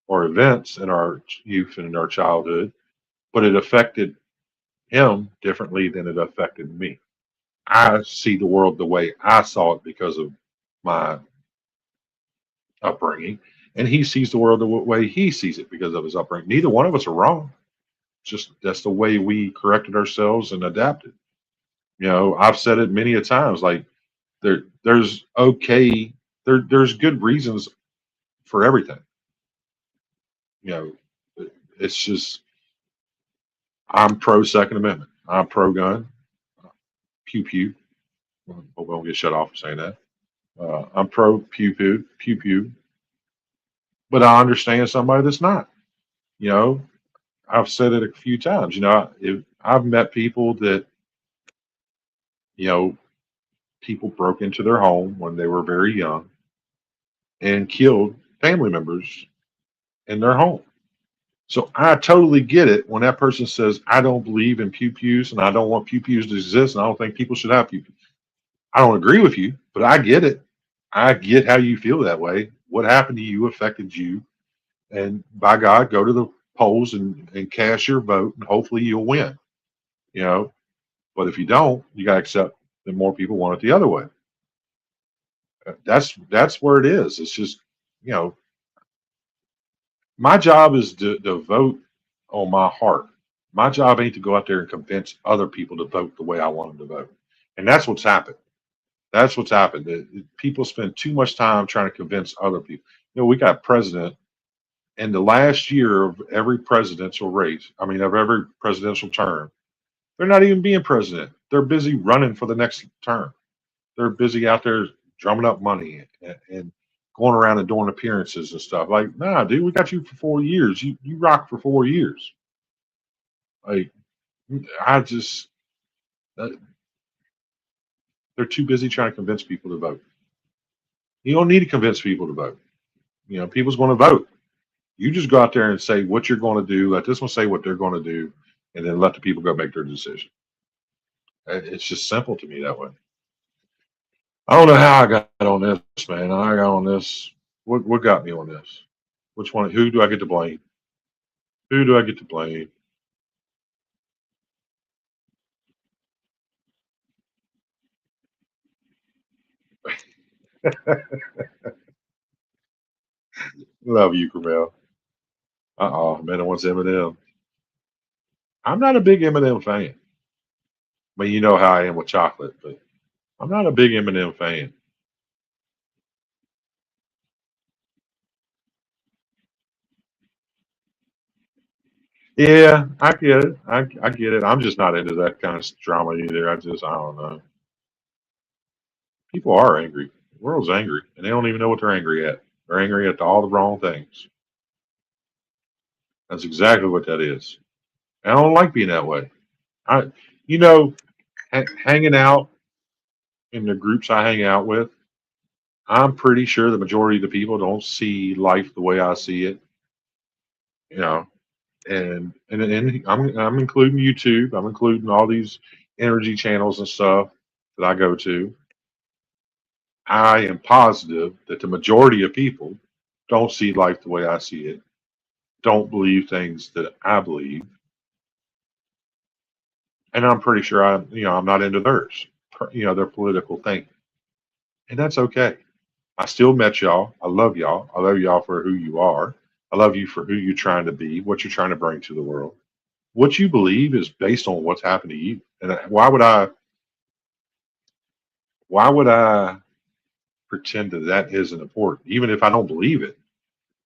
or events in our youth and in our childhood, but it affected him differently than it affected me. I see the world the way I saw it because of my upbringing, and he sees the world the way he sees it because of his upbringing. Neither one of us are wrong. Just that's the way we corrected ourselves and adapted. You know, I've said it many a times. Like there's okay, there's good reasons for everything. You know, it's just I'm pro Second Amendment. I'm pro gun. Pew pew. Hope I don't get shut off for saying that. I'm pro pew pew pew pew. But I understand somebody that's not. You know, I've said it a few times. You know, if I've met people that you know people broke into their home when they were very young and killed family members in their home. So I totally get it when that person says, I don't believe in pew pews and I don't want pew pews to exist and I don't think people should have pew pews. I don't agree with you, but I get it. I get how you feel that way. What happened to you affected you. And by God, go to the polls and cast your vote and hopefully you'll win. You know, but if you don't, you gotta accept that more people want it the other way. That's where it is. It's just, you know, my job is to vote on my heart. My job ain't to go out there and convince other people to vote the way I want them to vote. And that's what's happened. That's what's happened. People spend too much time trying to convince other people. You know, we got president in the last year of every presidential race, I mean, of every presidential term, they're not even being president. They're busy running for the next term. They're busy out there drumming up money and going around and doing appearances and stuff. Like, nah, dude, we got you for 4 years. You rock for 4 years. Like, I just uh, they're too busy trying to convince people to vote. You don't need to convince people to vote. You know, people's going to vote. You just go out there and say what you're going to do. Let this one say what they're going to do, and then let the people go make their decision. It's just simple to me that way. I don't know how I got on this, man. I got on this. What got me on this? Which one? Who do I get to blame? Who do I get to blame? Love you, Carmel. Man, it wants Eminem. I'm not a big Eminem fan. I mean, you know how I am with chocolate, but I'm not a big Eminem fan. Yeah, I get it. I get it. I'm just not into that kind of drama either. I don't know. People are angry. The world's angry, and they don't even know what they're angry at. They're angry at all the wrong things. That's exactly what that is. And I don't like being that way. I, you know, hanging out in the groups I hang out with, I'm pretty sure the majority of the people don't see life the way I see it. You know, and I'm including YouTube. I'm including all these energy channels and stuff that I go to. I am positive that the majority of people don't see life the way I see it. don't believe things that I believe, and I'm pretty sure I'm not into theirs. Their political thinking, and that's okay. I still met y'all. I love y'all. I love y'all for who you are. I love you for who you're trying to be, what you're trying to bring to the world. What you believe is based on what's happened to you. And why would I pretend that that isn't important? Even if I don't believe it,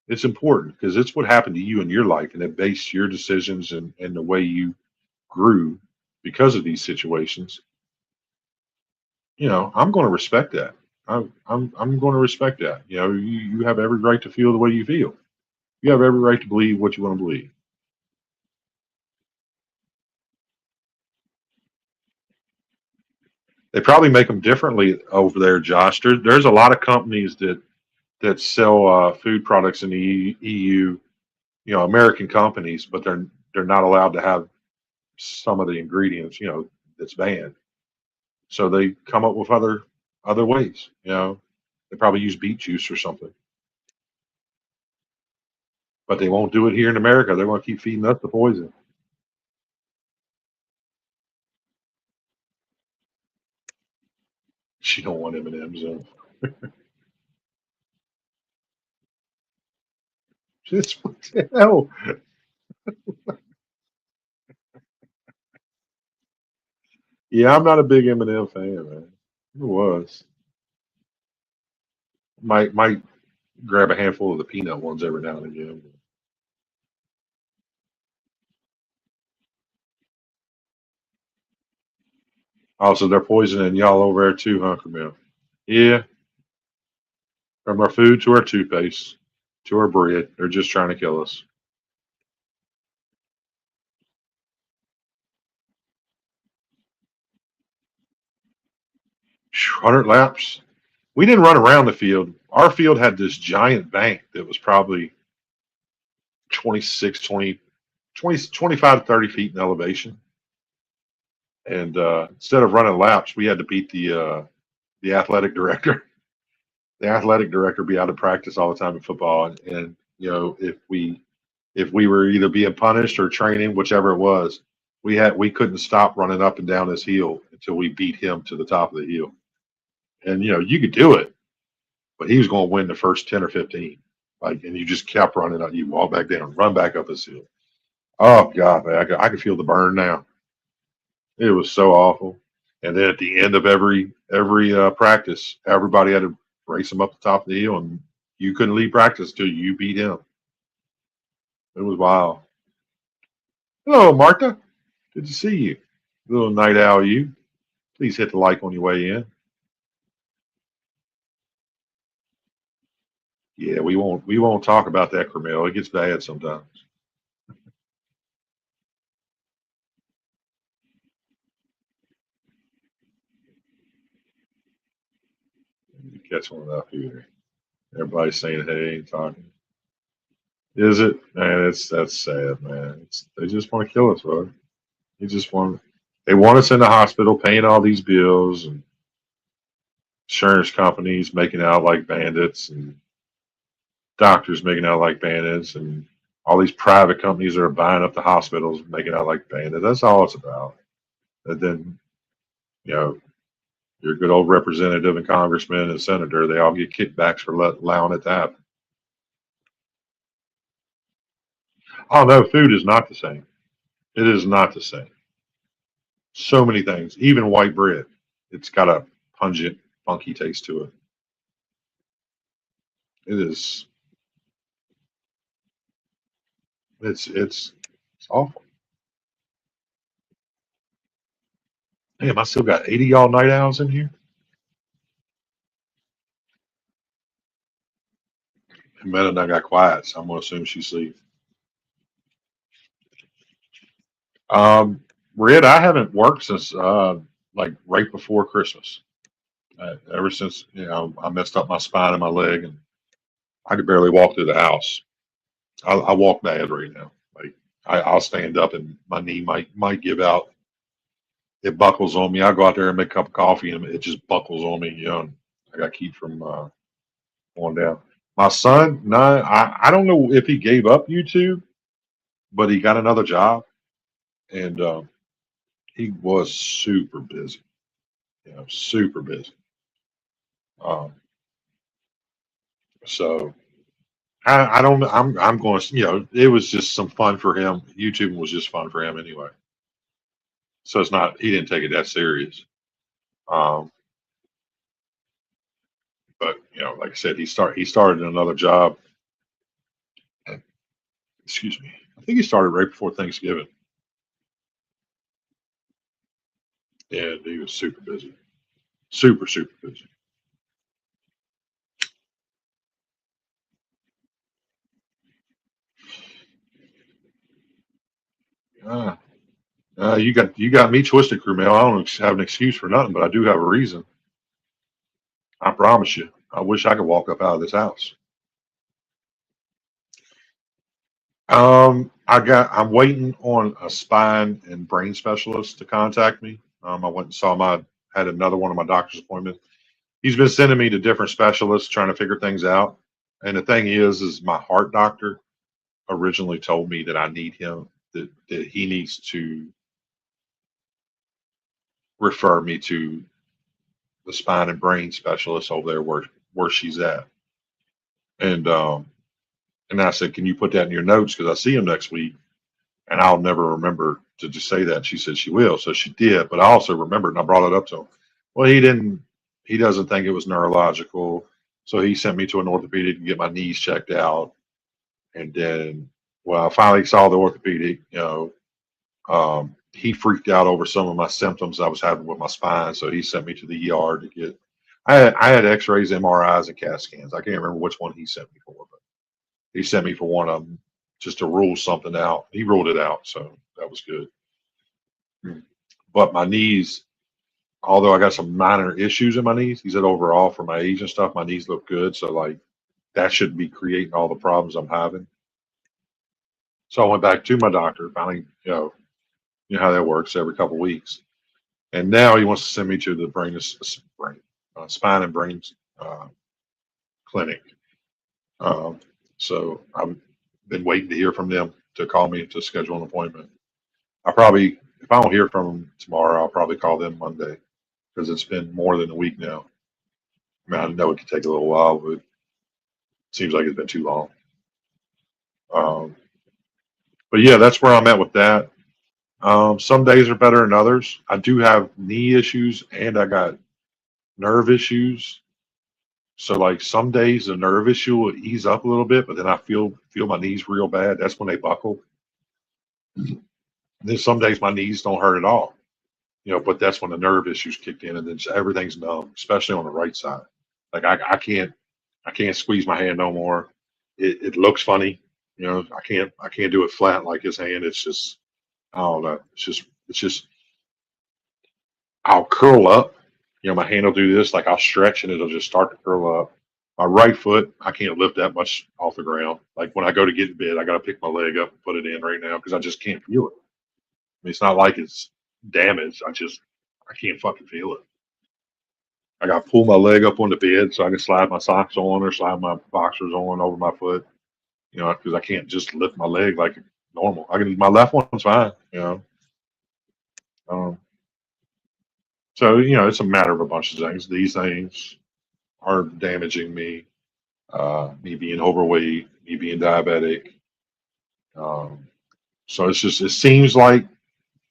it's important because it's what happened to you in your life, and it based your decisions and the way you grew because of these situations. I'm going to respect that. I'm going to respect that. You have every right to feel the way you feel. You have every right to believe what you want to believe. They probably make them differently over there, Josh. There's a lot of companies that sell food products in the EU, American companies, but they're not allowed to have some of the ingredients, that's banned. So they come up with other ways. They probably use beet juice or something, but they won't do it here in America. They're going to keep feeding us the poison. She don't want M&Ms. Just what the hell? Yeah, I'm not a big M&M fan, man. It was might grab a handful of the peanut ones every now and again. Also, they're poisoning y'all over there too, huh, Camille? Yeah, from our food to our toothpaste to our bread, they're just trying to kill us. 100 laps. We didn't run around the field. Our field had this giant bank that was probably 26, 20, 20, 25 to 30 feet in elevation. And instead of running laps, we had to beat the athletic director. The athletic director be out of practice all the time in football, and if we were either being punished or training, whichever it was, we couldn't stop running up and down this hill until we beat him to the top of the hill. And you could do it, but he was going to win the first 10 or 15. Like, and you just kept running up. You walk back down, run back up this hill. Oh God, man, I could feel the burn now. It was so awful. And then at the end of every practice, everybody had to race him up the top of the hill, and you couldn't leave practice till you beat him. It was wild. Hello, Martha. Good to see you. Little night owl, you. Please hit the like on your way in. Yeah, we won't talk about that, Carmel. It gets bad sometimes. You catch one up here. Everybody's saying hey and talking. Is it? Man, that's sad, man. They just want to kill us, bro. They want us in the hospital paying all these bills, and insurance companies making out like bandits, and doctors making out like bandits, and all these private companies that are buying up the hospitals making out like bandits. That's all it's about. And then, you know, your good old representative and congressman and senator, they all get kickbacks for allowing it to happen. Oh no, food is not the same. It is not the same. So many things, even white bread, it's got a pungent, funky taste to it. It is. It's awful. Damn, I still got 80 y'all night owls in here. And Meta and I got quiet, so I'm gonna assume she's asleep. Um, Red, I haven't worked since like right before Christmas. Ever since I messed up my spine and my leg, and I could barely walk through the house. I walk bad right now. Like I'll stand up and my knee might give out. It buckles on me. I go out there and make a cup of coffee, and it just buckles on me. And I got to keep from going down. My son, no, I don't know if he gave up YouTube but he got another job, and he was super busy. Super busy. Um, so I don't. I'm going. It was just some fun for him. YouTube was just fun for him anyway. So it's not. He didn't take it that serious. Um, but like I said, he started another job. Excuse me. I think he started right before Thanksgiving, and he was super busy. Super busy. Uh, you got me twisted, crew man. I don't have an excuse for nothing, but I do have a reason. I promise you. I wish I could walk up out of this house. I'm waiting on a spine and brain specialist to contact me. I went and had another one of my doctor's appointments. He's been sending me to different specialists trying to figure things out. And the thing is my heart doctor originally told me that I need him, that he needs to refer me to the spine and brain specialist over there where she's at. And and I said, can you put that in your notes because I see him next week, and I'll never remember to just say that. She said she will, so she did. But I also remembered, and I brought it up to him. Well, he didn't. He doesn't think it was neurological, so he sent me to an orthopedic to get my knees checked out. And then, well, I finally saw the orthopedic. He freaked out over some of my symptoms I was having with my spine, so he sent me to the ER to get. I had X-rays, MRIs, and CAT scans. I can't remember which one he sent me for, but he sent me for one of them just to rule something out. He ruled it out, so that was good. But my knees, although I got some minor issues in my knees, he said overall for my age and stuff, my knees look good. So like that shouldn't be creating all the problems I'm having. So I went back to my doctor. Finally, you know how that works every couple of weeks. And now he wants to send me to the spine and brain uh, clinic. Um, so I've been waiting to hear from them to call me to schedule an appointment. If I don't hear from them tomorrow, I'll probably call them Monday because it's been more than a week now. I mean, I know it could take a little while, but it seems like it's been too long. Um, but yeah, that's where I'm at with that. Some days are better than others. I do have knee issues and I got nerve issues. So like some days the nerve issue will ease up a little bit, but then I feel my knees real bad. That's when they buckle. Then some days my knees don't hurt at all. But that's when the nerve issues kicked in, and then everything's numb, especially on the right side. Like I can't squeeze my hand no more. It looks funny, I can't do it flat like his hand. It's just I don't know. It's just I'll curl up. My hand will do this, like I'll stretch and it'll just start to curl up. My right foot, I can't lift that much off the ground. Like when I go to get in bed, I got to pick my leg up and put it in right now because I just can't feel it. I mean, it's not like it's damaged. I can't fucking feel it. I got to pull my leg up on the bed so I can slide my socks on or slide my boxers on over my foot. Because I can't just lift my leg like normal. My left one's fine. Um, so it's a matter of a bunch of things. These things are damaging me. Me being overweight, me being diabetic. Um, so it seems like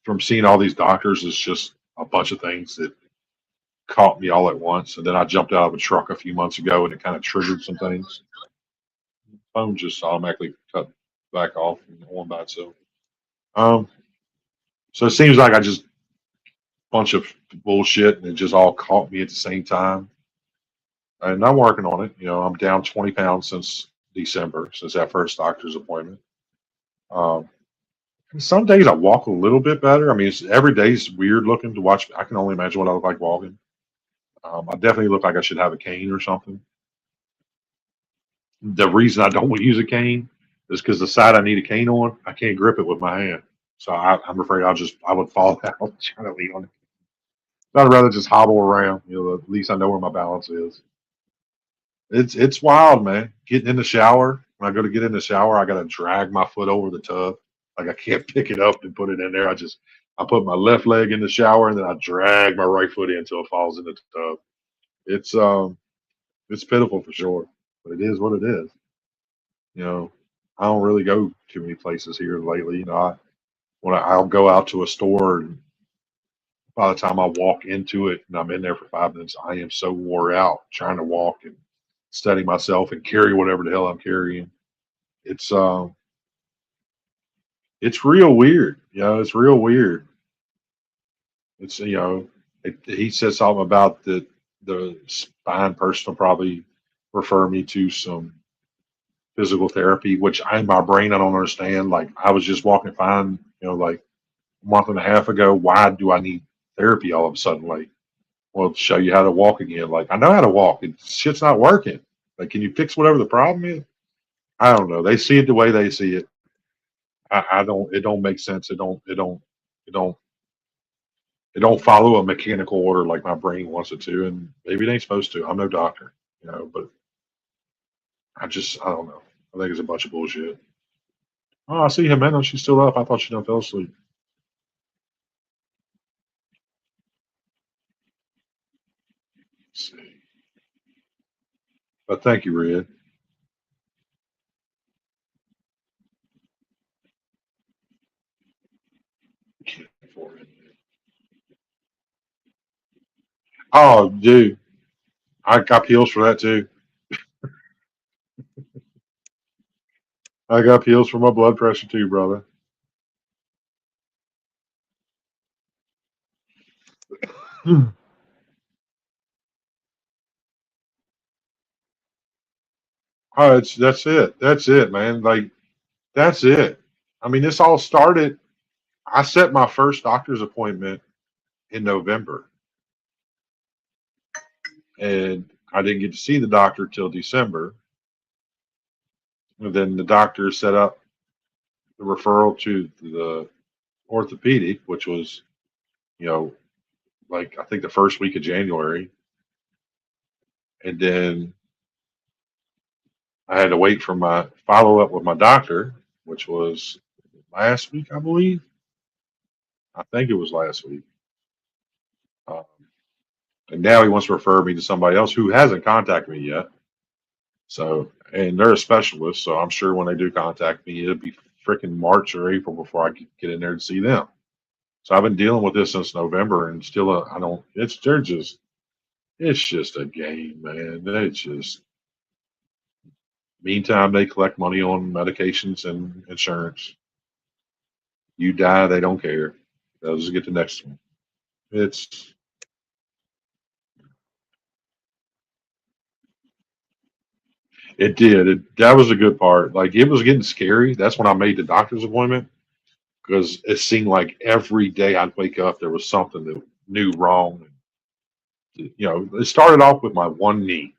from seeing all these doctors, it's just a bunch of things that caught me all at once. And then I jumped out of a truck a few months ago and it kind of triggered some things. Phone just automatically cut back off and on by itself. Um, so it seems like I just bunch of bullshit and it just all caught me at the same time. And I'm working on it. I'm down 20 pounds since December, since that first doctor's appointment. Um, and some days I walk a little bit better. I mean, every day's weird looking to watch. I can only imagine what I look like walking. I definitely look like I should have a cane or something. The reason I don't use a cane is because the side I need a cane on, I can't grip it with my hand. So I'm afraid I would fall out trying to lean on it. I'd rather just hobble around. At least I know where my balance is. It's wild, man. Getting in the shower. When I go to get in the shower, I gotta drag my foot over the tub. Like I can't pick it up and put it in there. I put my left leg in the shower and then I drag my right foot in until it falls in the tub. It's it's pitiful for sure, but it is what it is. You know, I don't really go too many places here lately. You know, I'll go out to a store and by the time I walk into it and I'm in there for 5 minutes, I am so wore out trying to walk and steady myself and carry whatever the hell I'm carrying. It's it's real weird. You know, it's real weird. It's he said something about the spine person will probably refer me to some physical therapy, which in my brain I don't understand. Like I was just walking fine, like a month and a half ago. Why do I need therapy all of a sudden? Like, well, to show you how to walk again. Like I know how to walk. Shit's not working. Like, can you fix whatever the problem is? I don't know. They see it the way they see it. I don't. It don't make sense. It don't. It don't follow a mechanical order like my brain wants it to, and maybe it ain't supposed to. I'm no doctor, but I don't know. I think it's a bunch of bullshit. Oh, I see Jimena. She's still up. I thought she done fell asleep. Let's see. But thank you, Red. For it. Oh, dude, I got pills for that too. I got pills for my blood pressure too, brother. Oh, it's that's it. That's it, man. Like that's it. I mean, this all started. I set my first doctor's appointment in November, and I didn't get to see the doctor till December. And then the doctor set up the referral to the orthopedic, which was, you know, like I think the first week of January, and then I had to wait for my follow up with my doctor, which was last week, I believe. I think it was last week. Um, and now he wants to refer me to somebody else who hasn't contacted me yet. So, and they're a specialist, so I'm sure when they do contact me, it'll be freaking March or April before I can get in there to see them. So I've been dealing with this since November, and still, I don't. It's just a game, man. They just meantime they collect money on medications and insurance. You die, they don't care. They'll just get the next one. It's it did. That was a good part. Like it was getting scary. That's when I made the doctor's appointment because it seemed like every day I'd wake up there was something that new wrong. It started off with my one knee.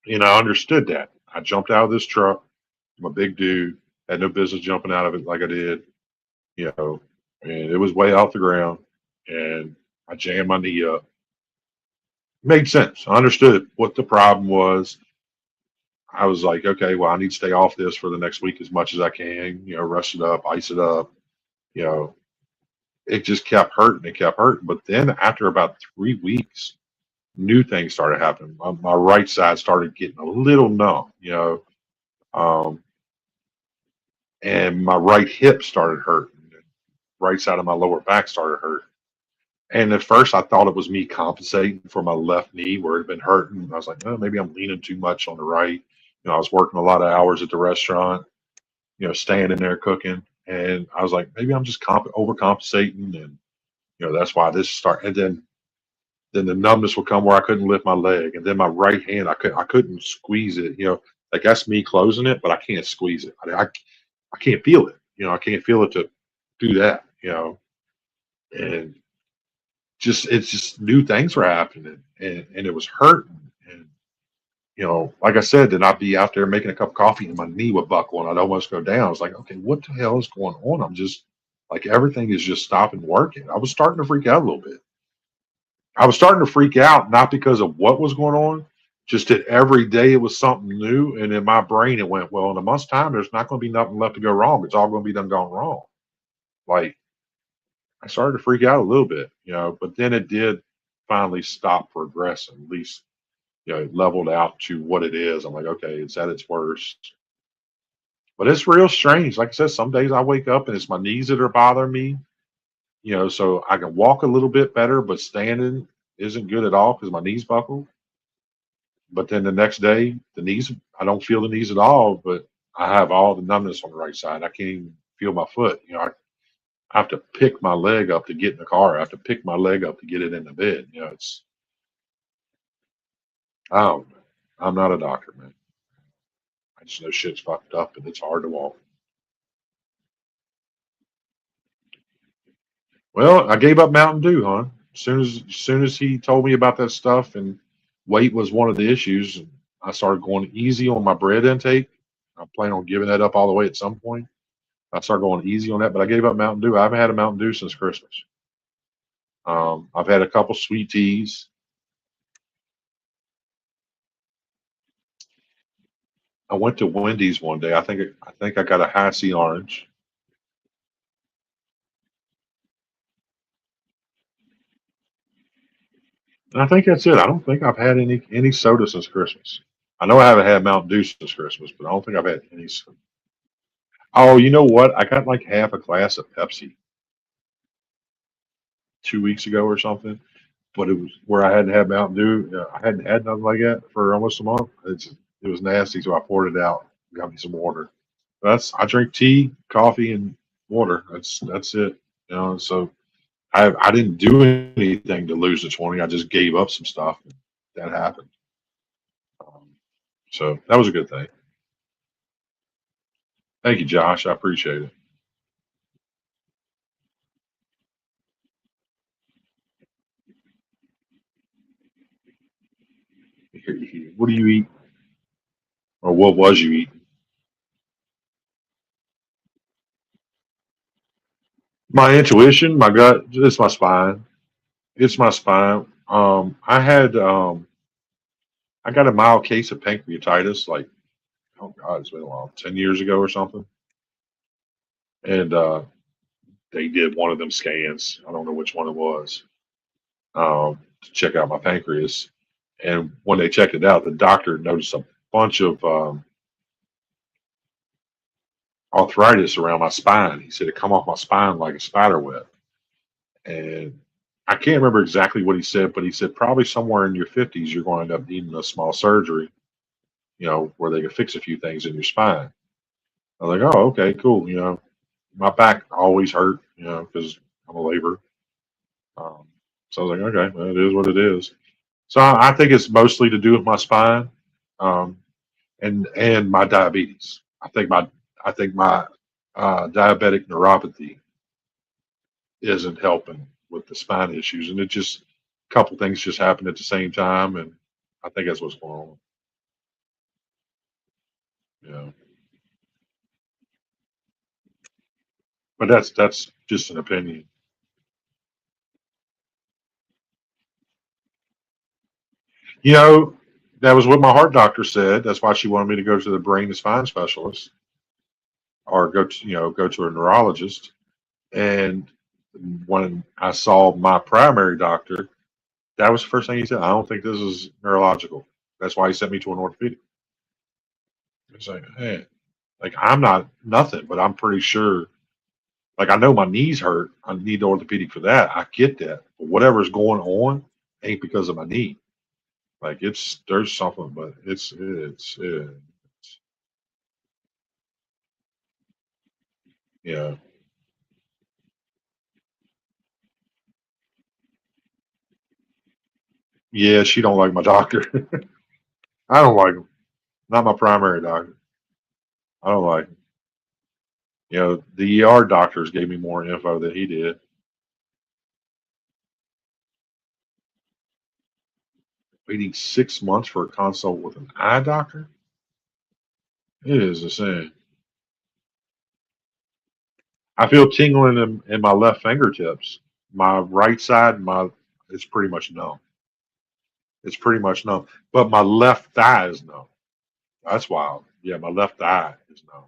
I understood that. I jumped out of this truck. I'm a big dude. Had no business jumping out of it like I did. You know, and it was way off the ground, and I jammed my knee up. Made sense. I understood what the problem was. I was like, okay, well, I need to stay off this for the next week as much as I can. Rest it up, ice it up. You know, it just kept hurting. It kept hurting. But then after about 3 weeks, new things started happening. My right side started getting a little numb. Um, and my right hip started hurting. Right side of my lower back started hurting. And at first, I thought it was me compensating for my left knee where it had been hurting. I was like, oh, maybe I'm leaning too much on the right. I was working a lot of hours at the restaurant, staying in there cooking. And I was like, maybe I'm just overcompensating. And, that's why this started. And then the numbness would come where I couldn't lift my leg. And then my right hand, I couldn't squeeze it. Like that's me closing it, but I can't squeeze it. I can't feel it. I can't feel it to do that, and it's just new things were happening and it was hurting. And, like I said, then I'd be out there making a cup of coffee and my knee would buckle and I'd almost go down. I was like, okay, what the hell is going on? I'm just like, everything is just stopping working. I was starting to freak out a little bit. I was starting to freak out, not because of what was going on, Just that every day it was something new, and in my brain it went, well, in a month's time, there's not going to be nothing left to go wrong. It's all going to be done gone wrong. Like I started to freak out a little bit, but then it did finally stop progressing. At least, it leveled out to what it is. I'm like, okay, it's at its worst. But it's real strange. Like I said, some days I wake up and it's my knees that are bothering me, so I can walk a little bit better, but standing isn't good at all because my knees buckle. But then the next day, the knees, I don't feel the knees at all, but I have all the numbness on the right side. I can't even feel my foot. I have to pick my leg up to get in the car. I have to pick my leg up to get it in the bed. I don't know. I'm not a doctor, man. I just know shit's fucked up and it's hard to walk. Well, I gave up Mountain Dew, huh? As soon as he told me about that stuff and weight was one of the issues, I started going easy on my bread intake. I plan on giving that up all the way at some point. I started going easy on that, but I gave up Mountain Dew. I haven't had a Mountain Dew since Christmas. I've had a couple sweet teas. I went to Wendy's one day. I think I got a high C orange, and I think that's it. I don't think I've had any soda since Christmas. I know I haven't had Mountain Dew since Christmas, but I don't think I've had any. Oh, you know what? I got like half a glass of Pepsi 2 weeks ago or something, but it was where I hadn't had Mountain Dew. I hadn't had nothing like that for almost a month. It was nasty, so I poured it out. Got me some water. I drink tea, coffee, and water. That's it. So I didn't do anything to lose the 20. I just gave up some stuff. And that happened. Um, so that was a good thing. Thank you, Josh. I appreciate it. What do you eat, or what was you eating? My intuition, my gut, it's my spine. It's my spine. I got a mild case of pancreatitis, like, oh God, it's been a while, 10 years ago or something, and they did one of them scans. I don't know which one it was, to check out my pancreas. And when they checked it out, the doctor noticed a bunch of arthritis around my spine. He said it come off my spine like a spider web. And I can't remember exactly what he said, but he said probably somewhere in your 50s, you're going to end up needing a small surgery, where they can fix a few things in your spine. I was like, oh, okay, cool. My back always hurt, because I'm a laborer. Um, so I was like, okay, well, it is what it is. So I think it's mostly to do with my spine, um, and my diabetes. I think my diabetic neuropathy isn't helping with the spine issues, and it just a couple things just happened at the same time, and I think that's what's going on. Yeah, but that's just an opinion. You know, that was what my heart doctor said. That's why she wanted me to go to the brain and spine specialist, or go to a neurologist. And when I saw my primary doctor, that was the first thing he said. I don't think this is neurological. That's why he sent me to an orthopedic. It's like, hey, like I'm not nothing, but I'm pretty sure. Like I know my knees hurt. I need the orthopedic for that. I get that. But whatever's going on ain't because of my knee. Like there's something, but it's yeah. Yeah, she don't like my doctor. I don't like him. Not my primary doctor. I don't like him. The ER doctors gave me more info than he did. Waiting 6 months for a consult with an eye doctor? It is insane. I feel tingling in my left fingertips. My right side, my it's pretty much numb. It's pretty much numb. But my left thigh is numb. That's wild. Yeah, my left thigh is numb.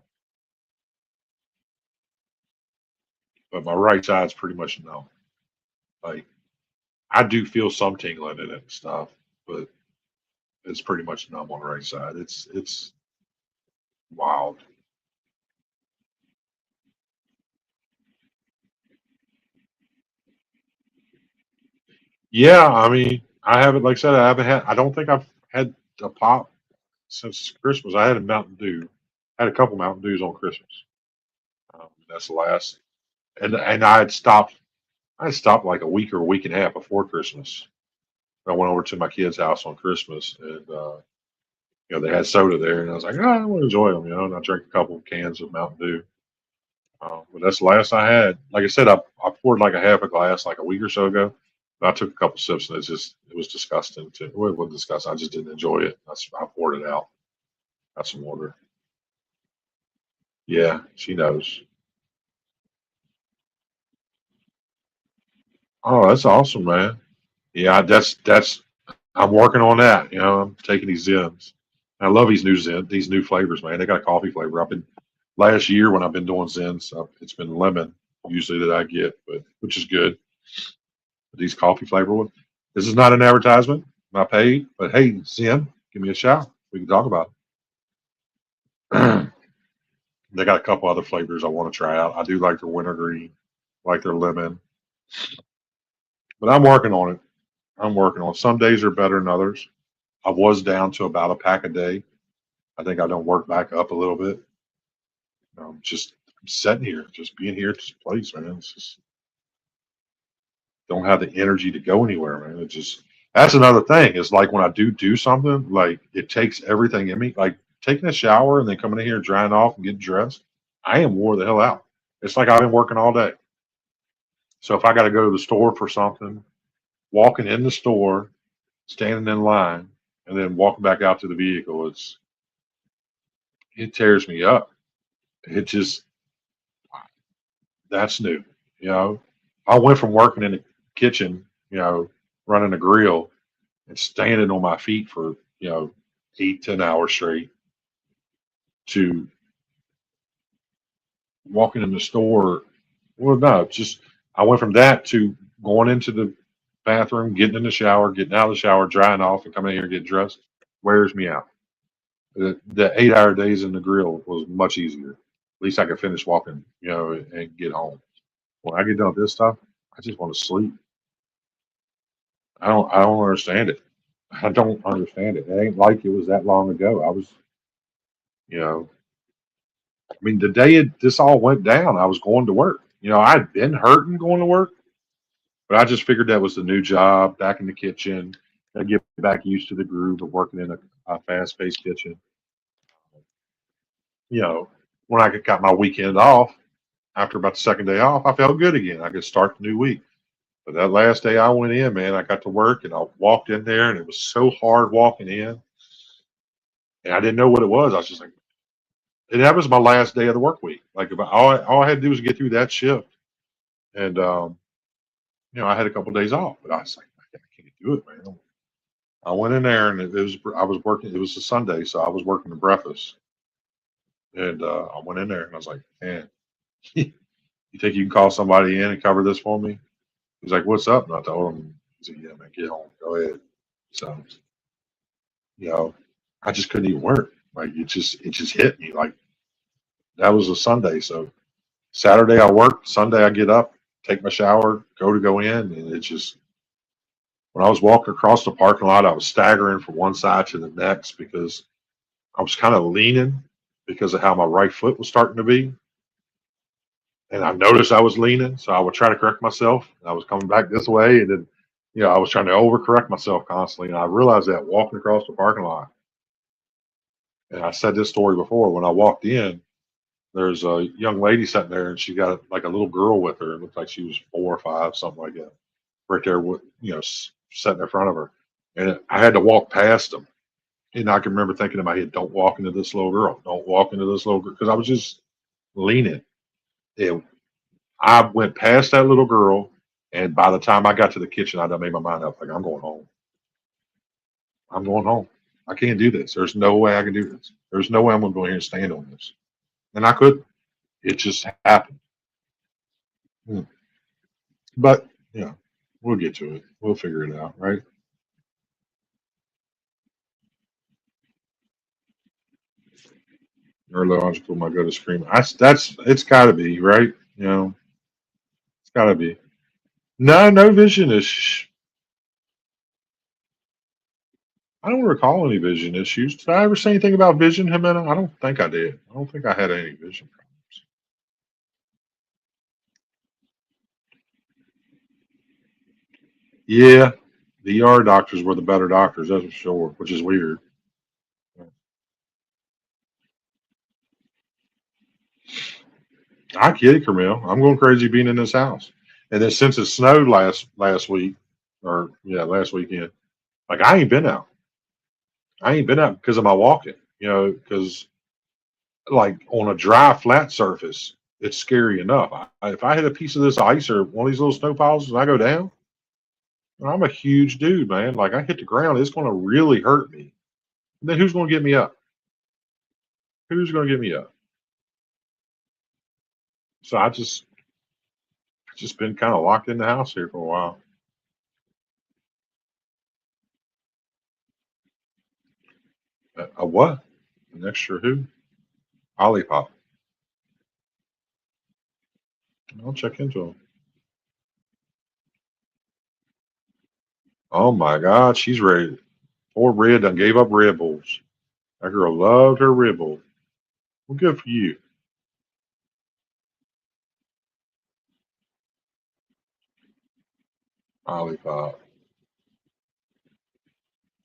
But my right side's pretty much numb. Like I do feel some tingling in it and stuff, but it's pretty much numb on the right side. It's wild. Yeah, I mean, I haven't, like I said, I haven't had. I don't think I've had a pop since Christmas. I had a Mountain Dew. I had a couple Mountain Dews on Christmas. That's the last. And I had stopped. I had stopped like a week or a week and a half before Christmas. I went over to my kid's house on Christmas, and they had soda there, and I was like, oh, I want to enjoy them, and I drank a couple of cans of Mountain Dew. But that's the last I had. Like I said, I poured like a half a glass like a week or so ago. But I took a couple sips, and it was disgusting. Well, it wasn't disgusting. I just didn't enjoy it. I poured it out. Got some water. Yeah, she knows. Oh, that's awesome, man. Yeah, that's. I'm working on that. I'm taking these Zins. I love these new flavors, man. They got a coffee flavor. I've been last year when I've been doing Zins, it's been lemon usually that I get, but which is good. But these coffee flavor ones. This is not an advertisement. I'm not paid, but hey, Zen, give me a shout. We can talk about it. They got a couple other flavors I want to try out. I do like their wintergreen, like their lemon, but I'm working on it. I'm working on it. Some days are better than others. I was down to about a pack a day. I think I don't work back up a little bit. Just I'm sitting here, just being here at this place, man. It's just don't have the energy to go anywhere, man. It just that's another thing. Is like when I do something, like it takes everything in me. Like taking a shower and then coming in here and drying off and getting dressed. I am wore the hell out. It's like I've been working all day. So if I got to go to the store for something, walking in the store, standing in line, and then walking back out to the vehicle, it tears me up. It just that's new. You know, I went from working in the kitchen, running a grill and standing on my feet for 8, 10 hours straight to walking in the store. Well, no, just I went from that to going into the bathroom, getting in the shower, getting out of the shower, drying off, and coming in here and getting dressed. Wears me out. The 8 hour days in the grill was much easier. At least I could finish walking, and get home. When I get done with this stuff, I just want to sleep. I don't understand it. I don't understand it. It ain't like it was that long ago. You know, I mean, the day this all went down, I was going to work. I'd been hurting going to work, but I just figured that was the new job back in the kitchen. I get back used to the groove of working in a fast-paced kitchen. You know, when I got my weekend off, after about the second day off, I felt good again. I could start the new week. But that last day I went in, man, I got to work and I walked in there and it was so hard walking in. And I didn't know what it was. I was just like, and that was my last day of the work week. Like about all I had to do was get through that shift. And I had a couple of days off, but I was like, I can't do it, man. I went in there and I was working. It was a Sunday, so I was working the breakfast. And I went in there and I was like, man, you think you can call somebody in and cover this for me? He's like, what's up? And I told him, he said, yeah, man, get home, go ahead. So, you know, I just couldn't even work. Like it just hit me. Like that was a Sunday. So Saturday I worked. Sunday I get up, take my shower, go in, and it just when I was walking across the parking lot, I was staggering from one side to the next because I was kind of leaning because of how my right foot was starting to be. And I noticed I was leaning, so I would try to correct myself. And I was coming back this way, and then, I was trying to overcorrect myself constantly. And I realized that walking across the parking lot. And I said this story before. When I walked in, there's a young lady sitting there, and she got like a little girl with her. It looked like she was 4 or 5, something like that, right there, with sitting in front of her. And I had to walk past them. And I can remember thinking in my head, "Don't walk into this little girl. Don't walk into this little girl," because I was just leaning. And I went past that little girl, and by the time I got to the kitchen, I'd made my mind up. Like I'm going home. I'm going home. I can't do this. There's no way I can do this. There's no way I'm going to go here and stand on this. And I couldn't. It just happened. Hmm. But, yeah, we'll get to it. We'll figure it out, right? Neurological, my gut is screaming. It's got to be, right? It's got to be. No, no vision issues. I don't recall any vision issues. Did I ever say anything about vision, Jimena? I don't think I did. I don't think I had any vision problems. Yeah, the ER doctors were the better doctors, that's for sure, which is weird. I kid, Camille. I'm going crazy being in this house. And then since it snowed last week, or yeah, last weekend, like I ain't been out. I ain't been out because of my walking. Because like on a dry, flat surface, it's scary enough. If I hit a piece of this ice or one of these little snow piles and I go down, I'm a huge dude, man. Like I hit the ground, it's going to really hurt me. And then who's going to get me up? Who's going to get me up? So I just been kind of locked in the house here for a while. A what? An extra who? Olipop. I'll check into them. Oh my God, she's ready. Poor Red done gave up Red Bulls. That girl loved her Red Bull. Well, good for you. Olipop.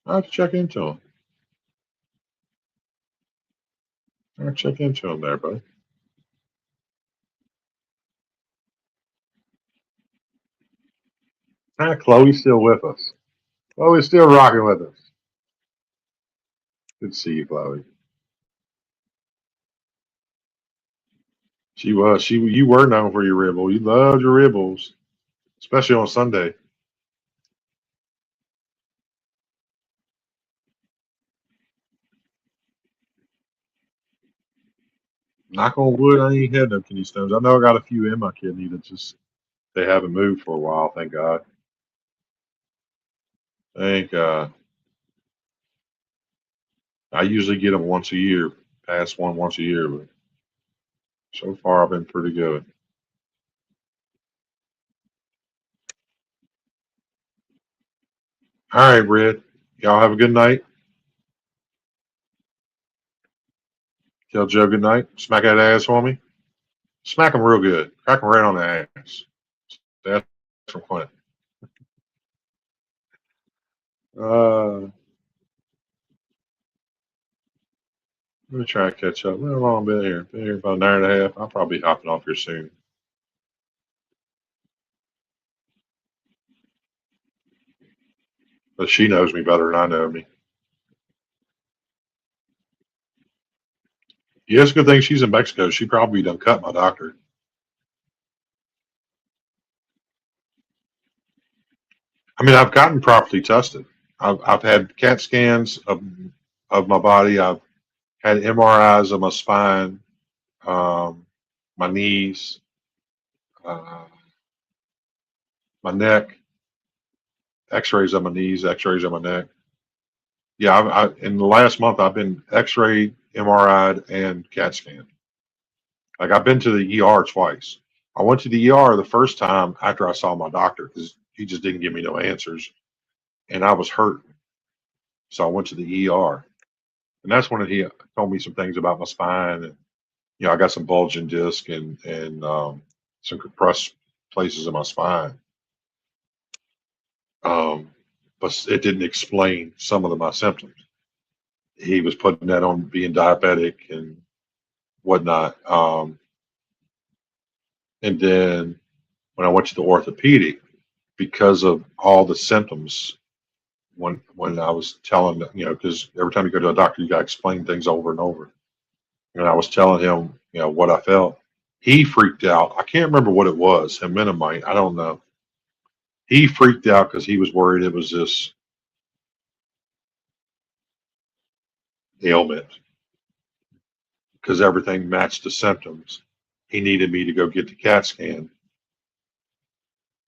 I have to check into them. I have to check into them there, buddy. Ah, Chloe's still with us. Chloe's still rocking with us. Good to see you, Chloe. She was. You were known for your Red Bull. You loved your Red Bulls, especially on Sunday. Knock on wood, I ain't had no kidney stones. I know I got a few in my kidney that just they haven't moved for a while. Thank God. Thank God. I usually get them once a year, pass one once a year, but so far I've been pretty good. All right, Red. Y'all have a good night. Tell Joe good night. Smack that ass for me. Smack him real good. Crack him right on the ass. That's from Clint. I'm gonna try to catch up. How long been here? Been here about an hour and a half. I'll probably be hopping off here soon. But she knows me better than I know me. Yeah, it's a good thing she's in Mexico. She probably done cut my doctor. I mean, I've gotten properly tested. I've had CAT scans of my body. I've had MRIs of my spine, um, my knees, uh, my neck, X-rays of my knees, X-rays of my neck. Yeah, in the last month I've been X-rayed, MRI'd, and CAT scanned. Like I've been to the ER twice. I went to the ER the first time after I saw my doctor because he just didn't give me no answers, and I was hurt. So I went to the ER, and that's when he told me some things about my spine, and I got some bulging disc and some compressed places in my spine. Um, but it didn't explain some of my symptoms. He was putting that on being diabetic and whatnot. And then when I went to the orthopedic, because of all the symptoms, when I was telling because every time you go to a doctor, you got to explain things over and over. And I was telling him, what I felt. He freaked out. I can't remember what it was. Him and mine, I don't know. He freaked out because he was worried it was this ailment because everything matched the symptoms. He needed me to go get the CAT scan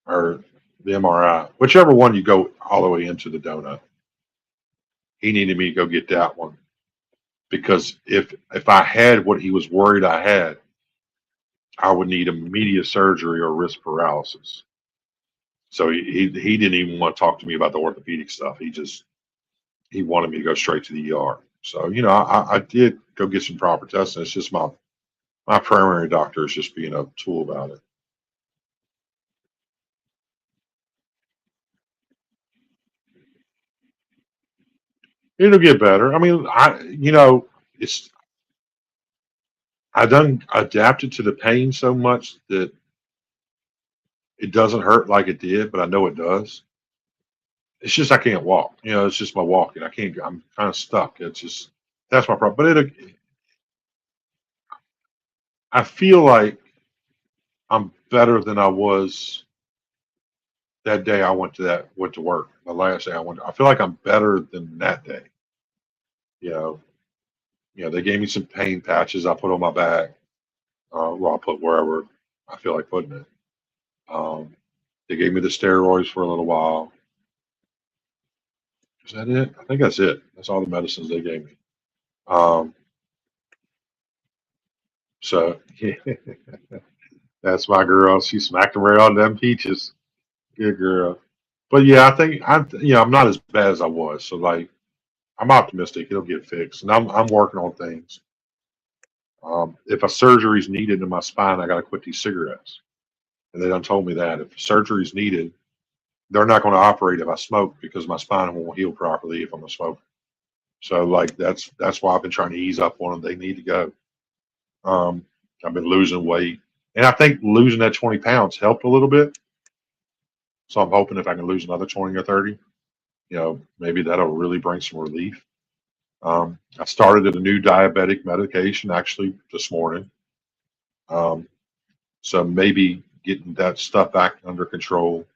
or the MRI, whichever one you go all the way into the donut. He needed me to go get that one because if I had what he was worried I had, I would need immediate surgery or risk paralysis. So he didn't even want to talk to me about the orthopedic stuff. He wanted me to go straight to the ER. So I did go get some proper testing. It's just my primary doctor is just being a tool about it. It'll get better. I mean, it's I done adapted to the pain so much that it doesn't hurt like it did, but I know it does. It's just I can't walk. It's just my walking. I can't. I'm kind of stuck. It's just that's my problem. But I feel like I'm better than I was that day I went to work. The last day I went. I feel like I'm better than that day. You know. They gave me some pain patches. I put on my back. Well, I put wherever I feel like putting it. Um, they gave me the steroids for a little while. Is that it? I think that's it. That's all the medicines they gave me. Um, so that's my girl. She smacked him right on them peaches. Good girl. But yeah, I think I'm not as bad as I was. So like, I'm optimistic it'll get fixed, and I'm working on things. If a surgery is needed in my spine, I got to quit these cigarettes, and they done told me that if surgery is needed, they're not going to operate if I smoke because my spine won't heal properly if I'm a smoker. So like that's why I've been trying to ease up on them. They need to go. Um, I've been losing weight, and I think losing that 20 pounds helped a little bit. So I'm hoping if I can lose another 20 or 30, maybe that'll really bring some relief. I started a new diabetic medication actually this morning. Um, so maybe getting that stuff back under control.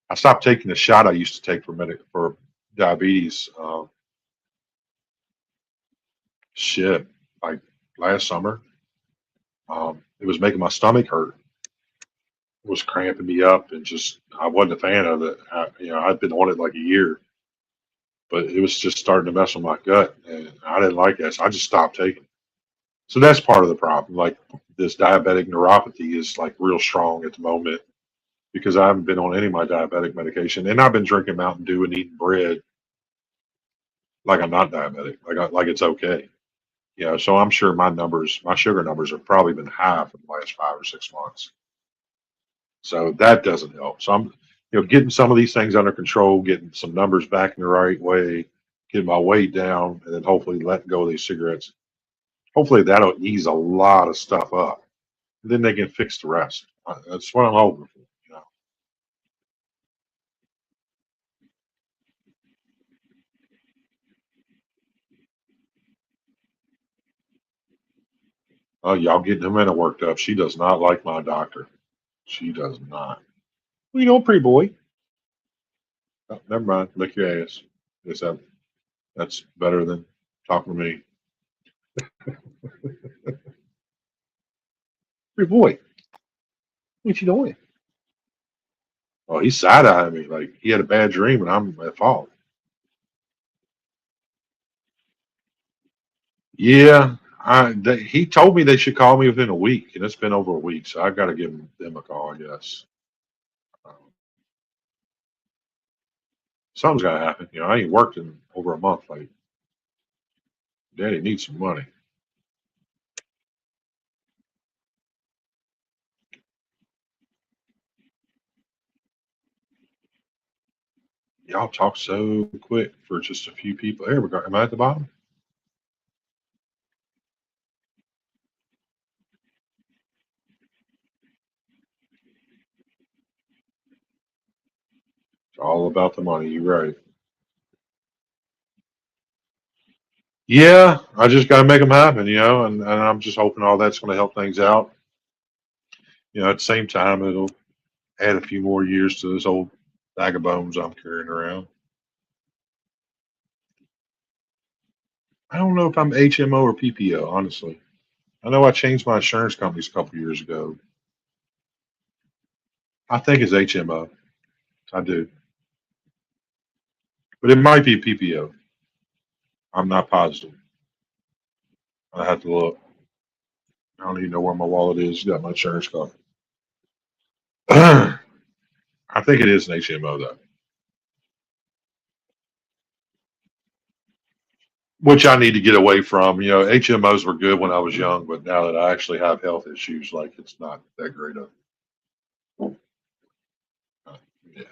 I stopped taking the shot I used to take for diabetes. Shit, like last summer. It was making my stomach hurt. It was cramping me up, and just I wasn't a fan of it. I'd been on it like a year, but it was just starting to mess with my gut, and I didn't like it. So I just stopped taking it. So that's part of the problem. Like this diabetic neuropathy is like real strong at the moment because I haven't been on any of my diabetic medication, and I've been drinking Mountain Dew and eating bread like I'm not diabetic, like it's okay. So I'm sure my sugar numbers have probably been high for the last 5 or 6 months. So that doesn't help. So I'm, getting some of these things under control, getting some numbers back in the right way, getting my weight down, and then hopefully letting go of these cigarettes. Hopefully that'll ease a lot of stuff up. And then they can fix the rest. That's what I'm hoping for. Oh, y'all getting Amanda worked up. She does not like my doctor. She does not. Well, pretty boy. Oh, never mind. Lick your ass. Guess that's better than talking to me. Pretty boy. What you doing? Oh, he's side eyeing me like he had a bad dream and I'm at fault. Yeah, he told me they should call me within a week, and it's been over a week, so I've got to give them a call. Yes, um, something's got to happen. I ain't worked in over a month. Like, Daddy needs some money. Y'all talk so quick for just a few people. Here we go. Am I at the bottom? It's all about the money. You're right. Yeah, I just got to make them happen. And I'm just hoping all that's going to help things out. At the same time, it'll add a few more years to this old bag of bones I'm carrying around. I don't know if I'm HMO or PPO, honestly. I know I changed my insurance companies a couple years ago. I think it's HMO. I do. But it might be PPO. I'm not positive. I have to look. I don't even know where my wallet is. Got my insurance card. I think it is an HMO though, which I need to get away from. HMOs were good when I was young, but now that I actually have health issues, like it's not that great of. Yeah.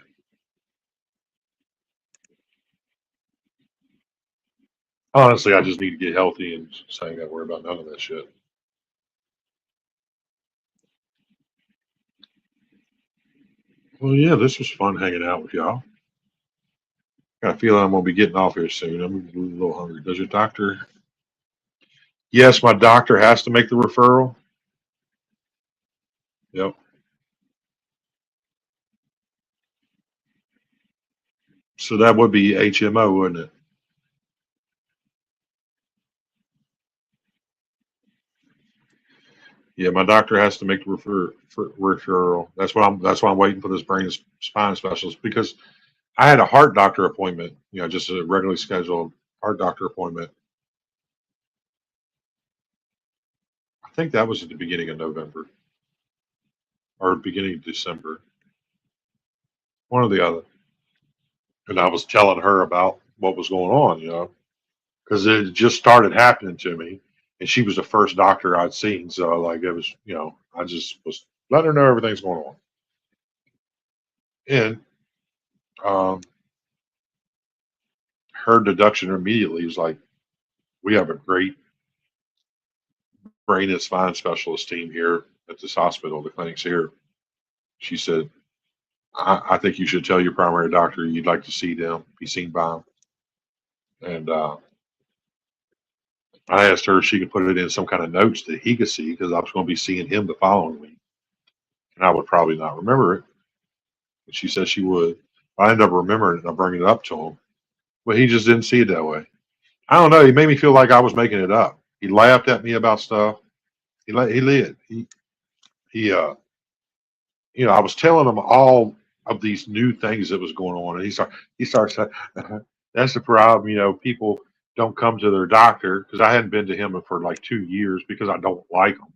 Honestly, I just need to get healthy and just ain't got to worry about none of that shit. Well, yeah, this was fun hanging out with y'all. Got a feeling I'm gonna be getting off here soon. I'm a little hungry. Does your doctor? Yes, my doctor has to make the referral. Yep. So that would be HMO, wouldn't it? Yeah, my doctor has to make the referral. That's why I'm waiting for this brain and spine specialist because I had a heart doctor appointment. Just a regularly scheduled heart doctor appointment. I think that was at the beginning of November or beginning of December, one or the other. And I was telling her about what was going on, because it just started happening to me, and she was the first doctor I'd seen. So like it was, I just was letting her know everything's going on. And um, her deduction immediately was like, "We have a great brain and spine specialist team here at this hospital. The clinic's here." She said, "I think you should tell your primary doctor you'd like to see them, be seen by them." And I asked her if she could put it in some kind of notes that he could see because I was going to be seeing him the following week, and I would probably not remember it. And she said she would. I ended up remembering it and I bring it up to him, but he just didn't see it that way. I don't know. He made me feel like I was making it up. He laughed at me about stuff. He did. I was telling him all of these new things that was going on, and he starts saying, "That's the problem. People don't come to their doctor because I hadn't been to him for like 2 years because I don't like him."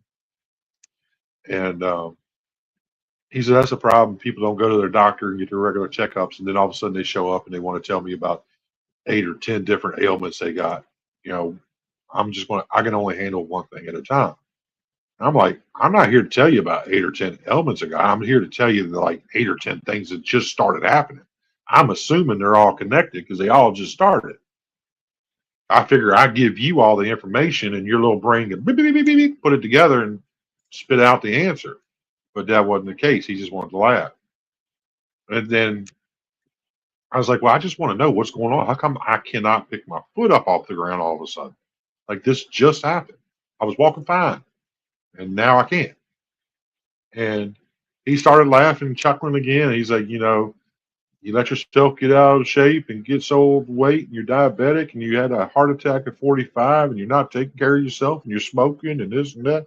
And he said, "That's the problem. People don't go to their doctor and get their regular checkups, and then all of a sudden they show up and they want to tell me about 8 or 10 different ailments they got. You know, I can only handle one thing at a time." I'm like, "I'm not here to tell you about 8 or 10 ailments I got. I'm here to tell you the like 8 or 10 things that just started happening. I'm assuming they're all connected because they all just started. I figure I give you all the information and your little brain can beep, beep, beep, beep, beep, put it together and spit out the answer." But that wasn't the case. He just wanted to laugh. And then I was like, "Well, I just want to know what's going on. How come I cannot pick my foot up off the ground all of a sudden? Like this just happened. I was walking fine and now I can't." And he started laughing and chuckling again. And he's like, "You let yourself get out of shape and get so overweight and you're diabetic and you had a heart attack at 45 and you're not taking care of yourself and you're smoking and this and that.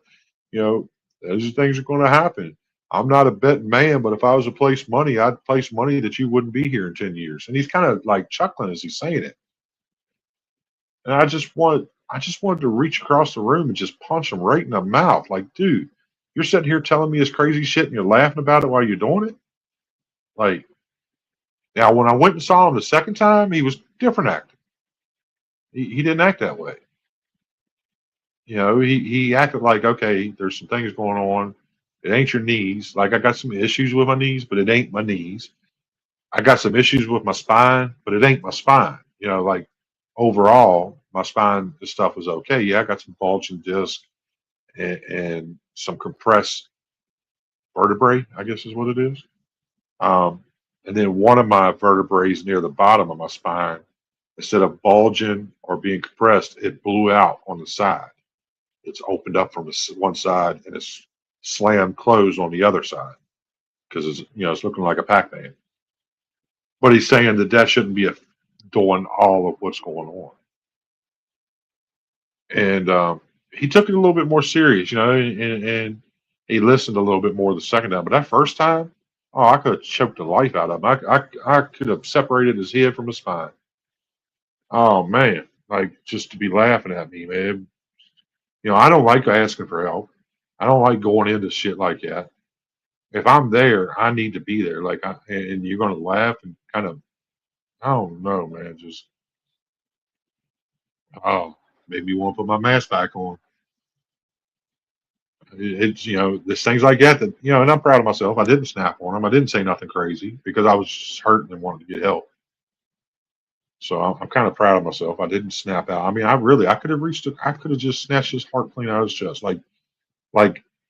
You know, those things are going to happen. I'm not a betting man, but if I was to place money, I'd place money that you wouldn't be here in 10 years." And he's kind of like chuckling as he's saying it. And I just wanted to reach across the room and just punch him right in the mouth. Like, dude, you're sitting here telling me this crazy shit and you're laughing about it while you're doing it. Like, now when I went and saw him the second time, he was different acting. He didn't act that way. He acted like, okay, there's some things going on. It ain't your knees. Like I got some issues with my knees, but it ain't my knees. I got some issues with my spine, but it ain't my spine. Like overall, my spine, the stuff was okay. Yeah, I got some bulging disc and some compressed vertebrae, I guess is what it is. Um, and then one of my vertebrae near the bottom of my spine, instead of bulging or being compressed, it blew out on the side. It's opened up from one side and it's slammed closed on the other side because it's looking like a Pac-Man. But he's saying that shouldn't be doing all of what's going on. And he took it a little bit more serious, and he listened a little bit more the second time. But that first time, oh, I could have choked the life out of him. I could have separated his head from his spine. Oh man, like just to be laughing at me, man. I don't like asking for help. I don't like going into shit like that. If I'm there, I need to be there. And you're gonna laugh and kind of, I don't know, man. Just oh, made me want to put my mask back on. It's there's things like that, and I'm proud of myself. I didn't snap on him. I didn't say nothing crazy because I was just hurting and wanted to get help. So I'm kind of proud of myself. I didn't snap out. I mean, I could have reached it. I could have just snatched his heart clean out of his chest. Like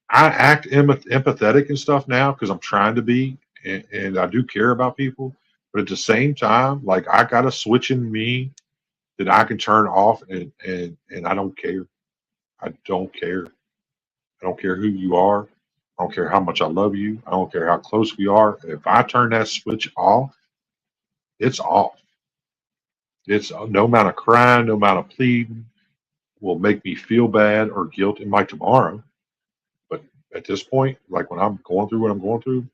I act empathetic and stuff now because I'm trying to be, and I do care about people. But at the same time, like I got a switch in me that I can turn off, and I don't care. I don't care. I don't care who you are. I don't care how much I love you. I don't care how close we are. If I turn that switch off, it's off. It's no amount of crying, no amount of pleading will make me feel bad or guilt in my tomorrow. But at this point, like when I'm going through what I'm going through,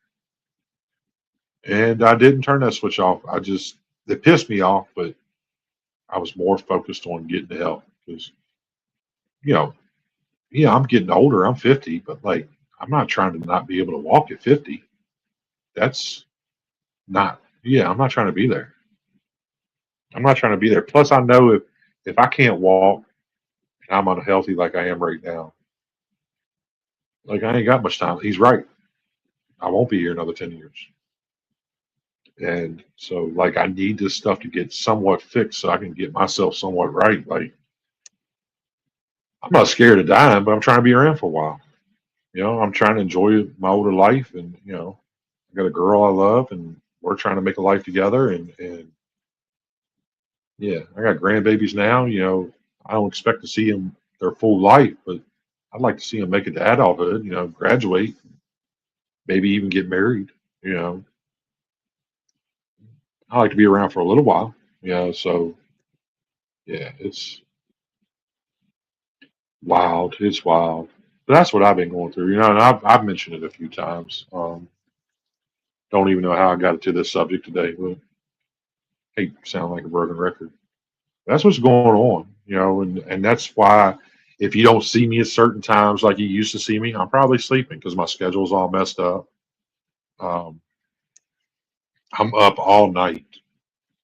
and I didn't turn that switch off. It pissed me off, but I was more focused on getting the help because, you know, yeah, I'm getting older. I'm 50, but like, I'm not trying to not be able to walk at 50. That's yeah, I'm not trying to be there. I'm not trying to be there. Plus, I know if I can't walk and I'm unhealthy like I am right now, like I ain't got much time. He's right. I won't be here another 10 years. And so, like, I need this stuff to get somewhat fixed so I can get myself somewhat right. Like, I'm not scared of dying, but I'm trying to be around for a while. I'm trying to enjoy my older life, and I got a girl I love, and we're trying to make a life together. And yeah, I got grandbabies now. I don't expect to see them their full life, but I'd like to see them make it to adulthood. Graduate, maybe even get married. You know, I like to be around for a little while. So yeah, it's wild. It's wild. But that's what I've been going through. And I've mentioned it a few times. Don't even know how I got to this subject today. But hate to sound like a broken record. That's what's going on. And that's why if you don't see me at certain times like you used to see me, I'm probably sleeping because my schedule's all messed up. Um, I'm up all night,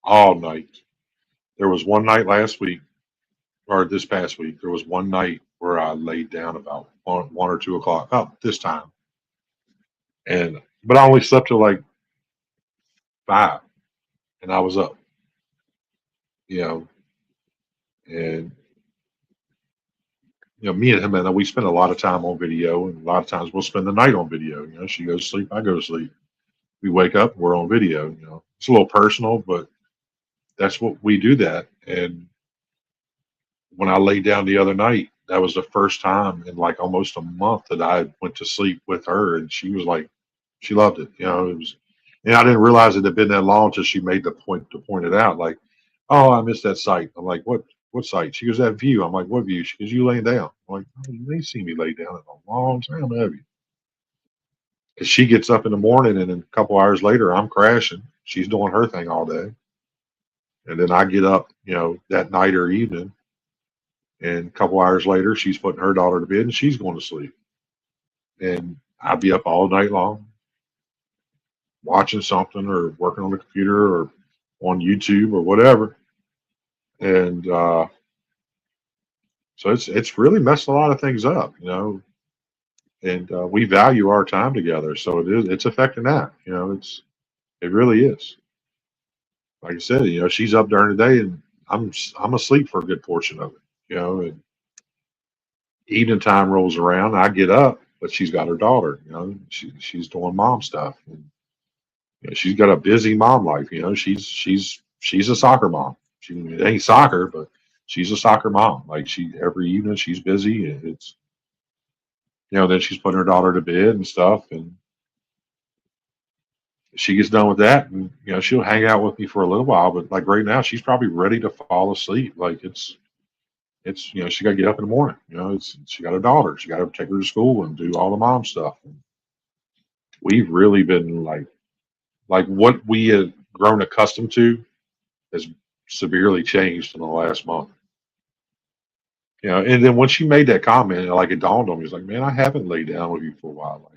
all night. There was one night last week, or this past week, there was one night where I laid down about 1 or 2 o'clock, about this time, but I only slept till like 5, and I was up. You know, and me and him, and we spend a lot of time on video, and a lot of times we'll spend the night on video. She goes to sleep, I go to sleep. We wake up, we're on video. It's a little personal, but that's what we do. That, and when I laid down the other night, that was the first time in like almost a month that I went to sleep with her, and she was like, she loved it. It was, and I didn't realize it had been that long until she made the point to point it out. Like, oh, I missed that sight. I'm like, what sight? She goes, that view. I'm like, what view? She goes, you laying down. I'm like, oh, you ain't seen me lay down in a long time, have you? Because she gets up in the morning, and then a couple hours later, I'm crashing. She's doing her thing all day, and then I get up, that night or evening, and a couple hours later, she's putting her daughter to bed, and she's going to sleep, and I'll be up all night long watching something or working on the computer or on YouTube or whatever, and so it's really messed a lot of things up, and we value our time together, so it's affecting that, it really is. Like I said, she's up during the day, and I'm asleep for a good portion of it, and evening time rolls around, I get up, but she's got her daughter, she's doing mom stuff, and she's got a busy mom life, she's a soccer mom. It ain't soccer, but she's a soccer mom. Like she every evening she's busy, and it's then she's putting her daughter to bed and stuff, and she gets done with that, and she'll hang out with me for a little while, but like right now she's probably ready to fall asleep. Like it's she got to get up in the morning. She got a daughter. She got to take her to school and do all the mom stuff. We've really been like what we had grown accustomed to has severely changed in the last month. And then when she made that comment, like it dawned on me, it's like, man, I haven't laid down with you for a while.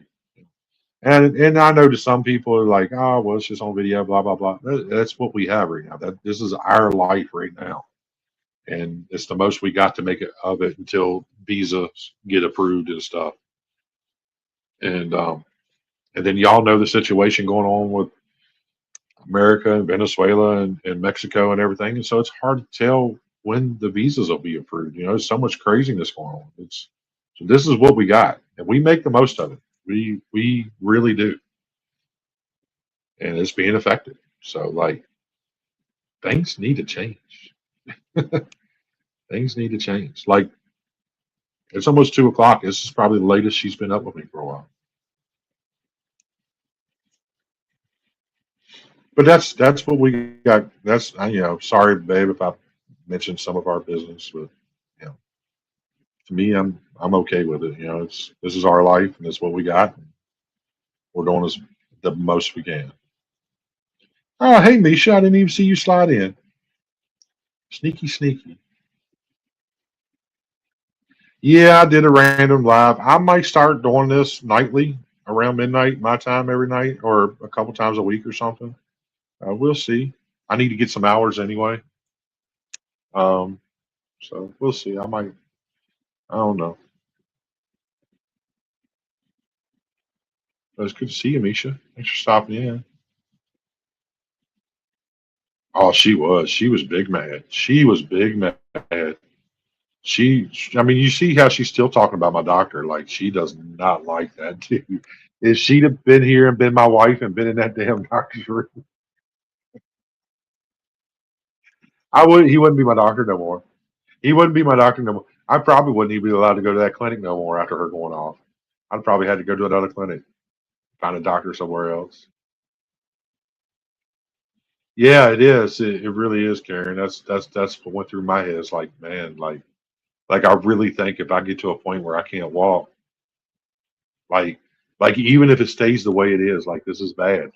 And I know to some people are like, oh, well, it's just on video, blah blah blah. That's what we have right now. This is our life right now, and it's the most we got to make it of it until visas get approved and stuff. And then y'all know the situation going on with America and Venezuela and Mexico and everything, and so it's hard to tell when the visas will be approved. There's so much craziness going on. So this is what we got, and we make the most of it. We really do, and it's being effective. So like things need to change. Things need to change. Like it's almost 2 o'clock. This is probably the latest she's been up with me for a while. But that's what we got. That's sorry, babe, if I mentioned some of our business, but you know, to me, I'm okay with it. This is our life, and it's what we got. We're doing the most we can. Oh, hey, Misha, I didn't even see you slide in. Sneaky, sneaky. Yeah, I did a random live. I might start doing this nightly around midnight, my time every night, or a couple times a week or something. We'll see. I need to get some hours anyway. Um, so we'll see. I might. I don't know. But it's good to see you, Misha. Thanks for stopping in. Oh, she was. She was big mad. She was big mad. I mean, you see how she's still talking about my doctor. Like, she does not like that, dude. If she'd have been here and been my wife and been in that damn doctor's room, he wouldn't be my doctor no more. He wouldn't be my doctor no more. I probably wouldn't even be allowed to go to that clinic no more after her going off. I'd probably had to go to another clinic, find a doctor somewhere else. Yeah, it is. It really is, Karen. That's what went through my head. It's like, man, like I really think if I get to a point where I can't walk, like like even if it stays the way it is, like this is bad.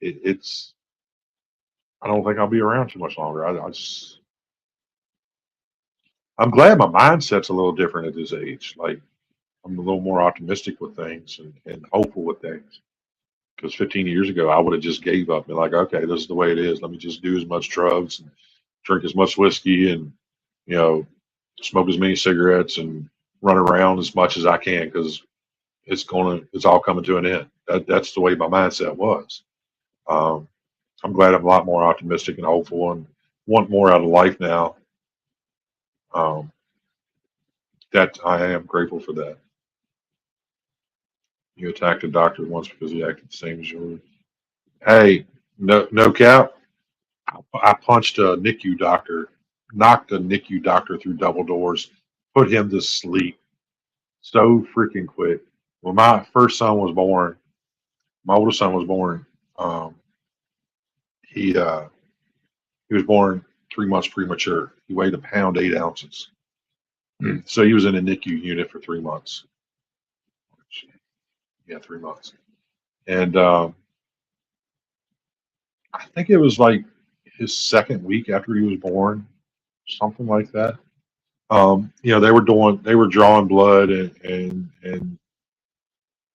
It's I don't think I'll be around too much longer. I'm glad my mindset's a little different at this age. Like I'm a little more optimistic with things and hopeful with things. Because 15 years ago, I would have just gave up and been like, okay, this is the way it is. Let me just do as much drugs and drink as much whiskey and you know smoke as many cigarettes and run around as much as I can because it's all coming to an end. That's the way my mindset was. Um, I'm glad I'm a lot more optimistic and hopeful and want more out of life now. Um, that I am grateful for that. You attacked a doctor once because he acted the same as you. Hey, no cap. I punched a NICU doctor, knocked a NICU doctor through double doors, put him to sleep so freaking quick. When my first son was born, my oldest son was born. Um, he uh, he was born 3 months premature. He weighed a pound 8 ounces, so he was in a NICU unit for 3 months. Yeah, 3 months, and I think it was like his second week after he was born, something like that. They were drawing blood and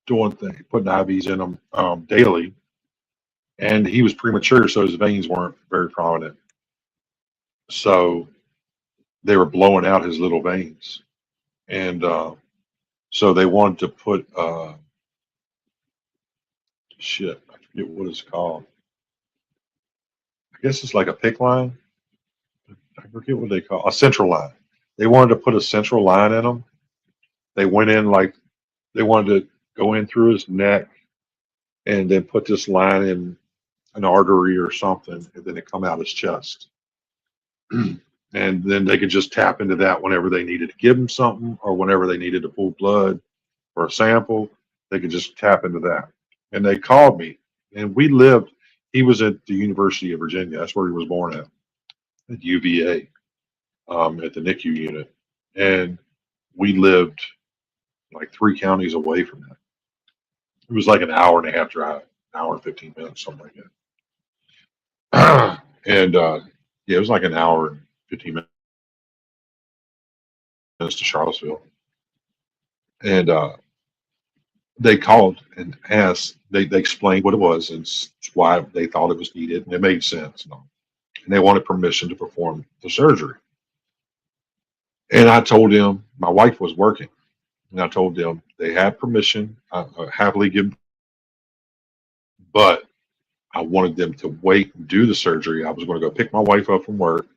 doing things, putting IVs in him daily, and he was premature, so his veins weren't very prominent. So they were blowing out his little veins, and so they wanted to put shit. I forget what it's called. I guess it's like a PIC line. I forget what they call a central line. They wanted to put a central line in him. They went in like they wanted to go in through his neck and then put this line in an artery or something, and then it come out his chest. And then they could just tap into that whenever they needed to give him something or whenever they needed to pull blood or a sample, they could just tap into that. And they called me, and he was at the University of Virginia. That's where he was born at UVA. at the NICU unit, and we lived like 3 counties away from that. It was like an hour and a half drive, an hour and 15 minutes, something like that. And yeah, it was like an hour and 15 minutes to Charlottesville. And they called and asked, they explained what it was and why they thought it was needed, and it made sense. And they wanted permission to perform the surgery. And I told them my wife was working, and I told them they had permission, happily given, but I wanted them to wait and do the surgery. I was going to go pick my wife up from work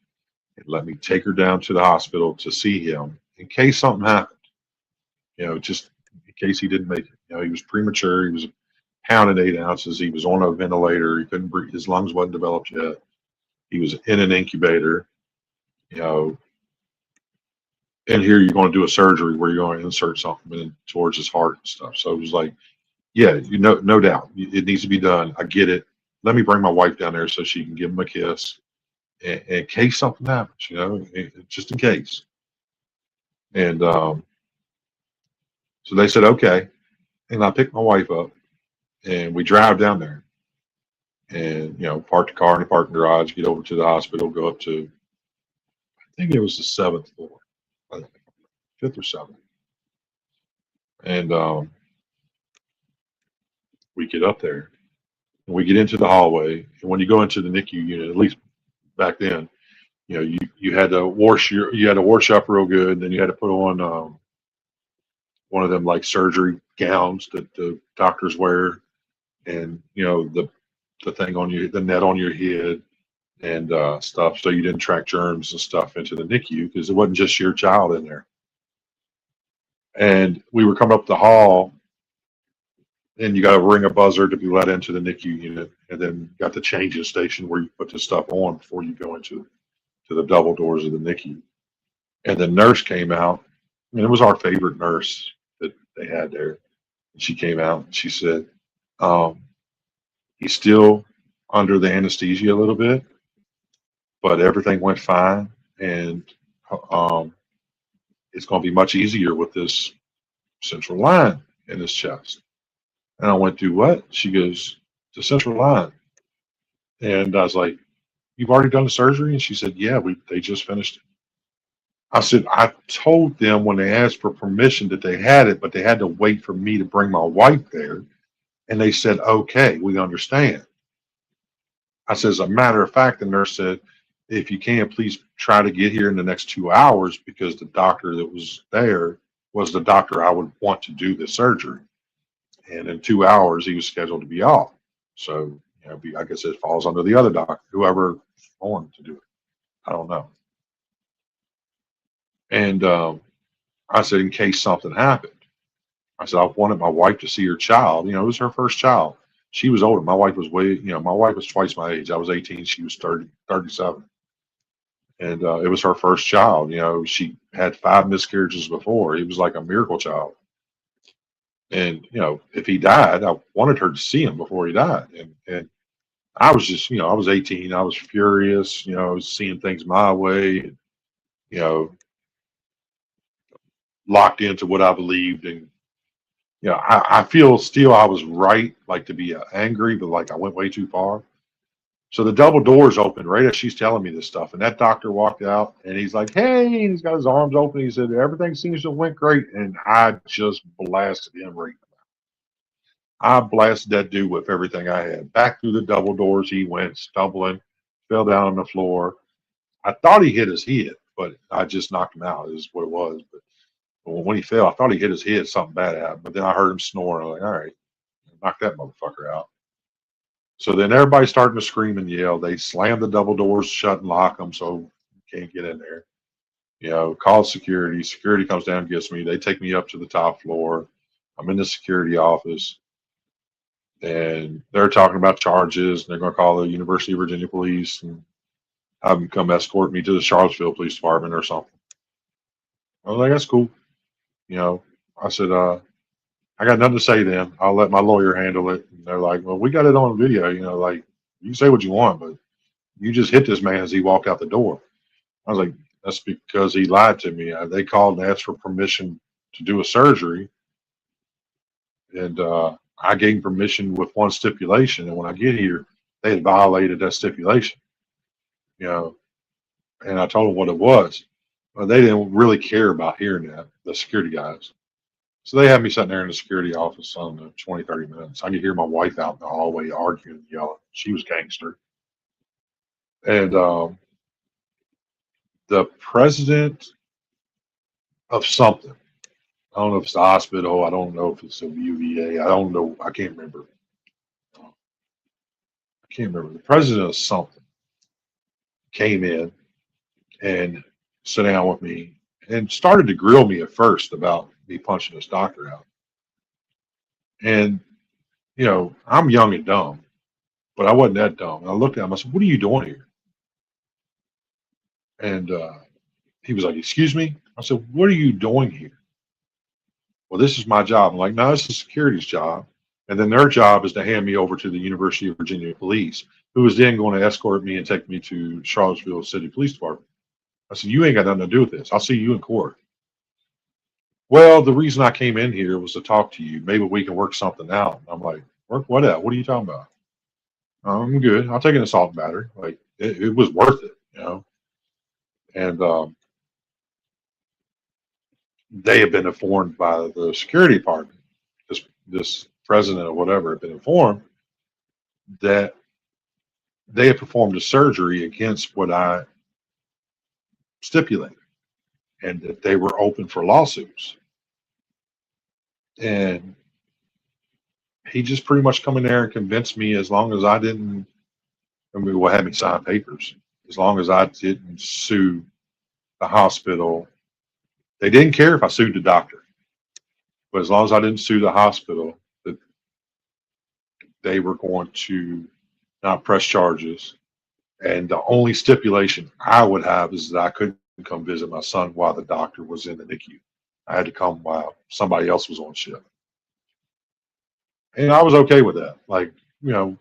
and let me take her down to the hospital to see him in case something happened. Just in case he didn't make it. He was premature. He was a pound and 8 ounces. He was on a ventilator. He couldn't breathe. His lungs wasn't developed yet. He was in an incubator. You know, and here you're going to do a surgery where you're going to insert something in towards his heart and stuff. So it was like, yeah, no doubt, it needs to be done. I get it. Let me bring my wife down there so she can give him a kiss in case something happens. Just in case. And so they said okay, and I picked my wife up, and we drive down there, and park the car in the parking garage, get over to the hospital, go up to, I think it was the 7th floor, 5th or 7th, and we get up there, and we get into the hallway, and when you go into the NICU unit, at least back then, you had to wash up real good, and then you had to put on one of them like surgery gowns that the doctors wear, and the thing on you, the net on your head, and stuff, so you didn't track germs and stuff into the NICU because it wasn't just your child in there. And we were coming up the hall, and you got to ring a buzzer to be let into the NICU unit, and then got the changing station where you put the stuff on before you go into the double doors of the NICU. And the nurse came out, and it was our favorite nurse that they had there. And she came out and she said, he's still under the anesthesia a little bit, but everything went fine, and it's going to be much easier with this central line in his chest. And I went, do what? She goes, the central line. And I was like, you've already done the surgery? And she said, yeah, they just finished it. I said, I told them when they asked for permission that they had it, but they had to wait for me to bring my wife there. And they said, okay, we understand. I said, as a matter of fact, the nurse said, if you can, please try to get here in the next 2 hours, because the doctor that was there was the doctor I would want to do the surgery. And in 2 hours, he was scheduled to be off. So, I guess it falls under the other doctor, whoever wanted to do it. I don't know. And I said, in case something happened, I said, I wanted my wife to see her child. It was her first child. She was older. My wife was my wife was twice my age. I was 18. She was 37. And it was her first child. She had 5 miscarriages before. He was like a miracle child. And, if he died, I wanted her to see him before he died. And I was just, I was 18. I was furious, I was seeing things my way, and, locked into what I believed. And, I feel still I was right, like to be angry, but like I went way too far. So the double doors opened right as she's telling me this stuff. And that doctor walked out, and he's like, hey, and he's got his arms open. He said, everything seems to have went great. And I just blasted him right. I blasted that dude with everything I had. Back through the double doors he went, stumbling, fell down on the floor. I thought he hit his head, but I just knocked him out, is what it was. But when he fell, I thought he hit his head, something bad happened. But then I heard him snore. I was like, all right, knock that motherfucker out. So then everybody starting to scream and yell. They slam the double doors shut and lock them so you can't get in there. Call security. Security comes down and gets me. They take me up to the top floor. I'm in the security office, and they're talking about charges. And they're going to call the University of Virginia police and have them come escort me to the Charlottesville Police Department or something. I was like, that's cool. I said, I got nothing to say then. I'll let my lawyer handle it. And they're like, well, we got it on video. Like, you can say what you want, but you just hit this man as he walked out the door. I was like, That's because he lied to me. They called and asked for permission to do a surgery, and I gave permission with one stipulation. And when I get here, they had violated that stipulation. You know, and I told them what it was. But they didn't really care about hearing that, the security guys. So they had me sitting there in the security office on the 20, 30 minutes. I could hear my wife out in the hallway arguing and yelling. She was gangster. And the president of something, I don't know if it's the hospital, I don't know if it's the UVA, I don't know, I can't remember. I can't remember. The president of something came in and sat down with me and started to grill me at first about me punching this doctor out. And, you know, I'm young and dumb, but I wasn't that dumb. And I looked at him, I said, "What are you doing here?" And he was like, "Excuse me?" I said, "What are you doing here?" "Well, this is my job." I'm like, "No, this is security's job." And then their job is to hand me over to the University of Virginia Police, who is then going to escort me and take me to Charlottesville City Police Department. I said, "You ain't got nothing to do with this. I'll see you in court." "Well, the reason I came in here was to talk to you. Maybe we can work something out." I'm like, "Work what out? What are you talking about?" "I'm good. I'll take an assault and battery." Like it was worth it, you know. And they had been informed by the security department. This president or whatever had been informed that they had performed a surgery against what I stipulated, and that they were open for lawsuits. And he just pretty much come in there and convinced me, as long as I didn't, I mean, well, had me sign papers, as long as I didn't sue the hospital. They didn't care if I sued the doctor, but as long as I didn't sue the hospital, that they were going to not press charges. And the only stipulation I would have is that I couldn't come visit my son while the doctor was in the NICU. I had to come while somebody else was on shift. And I was okay with that. Like, you know,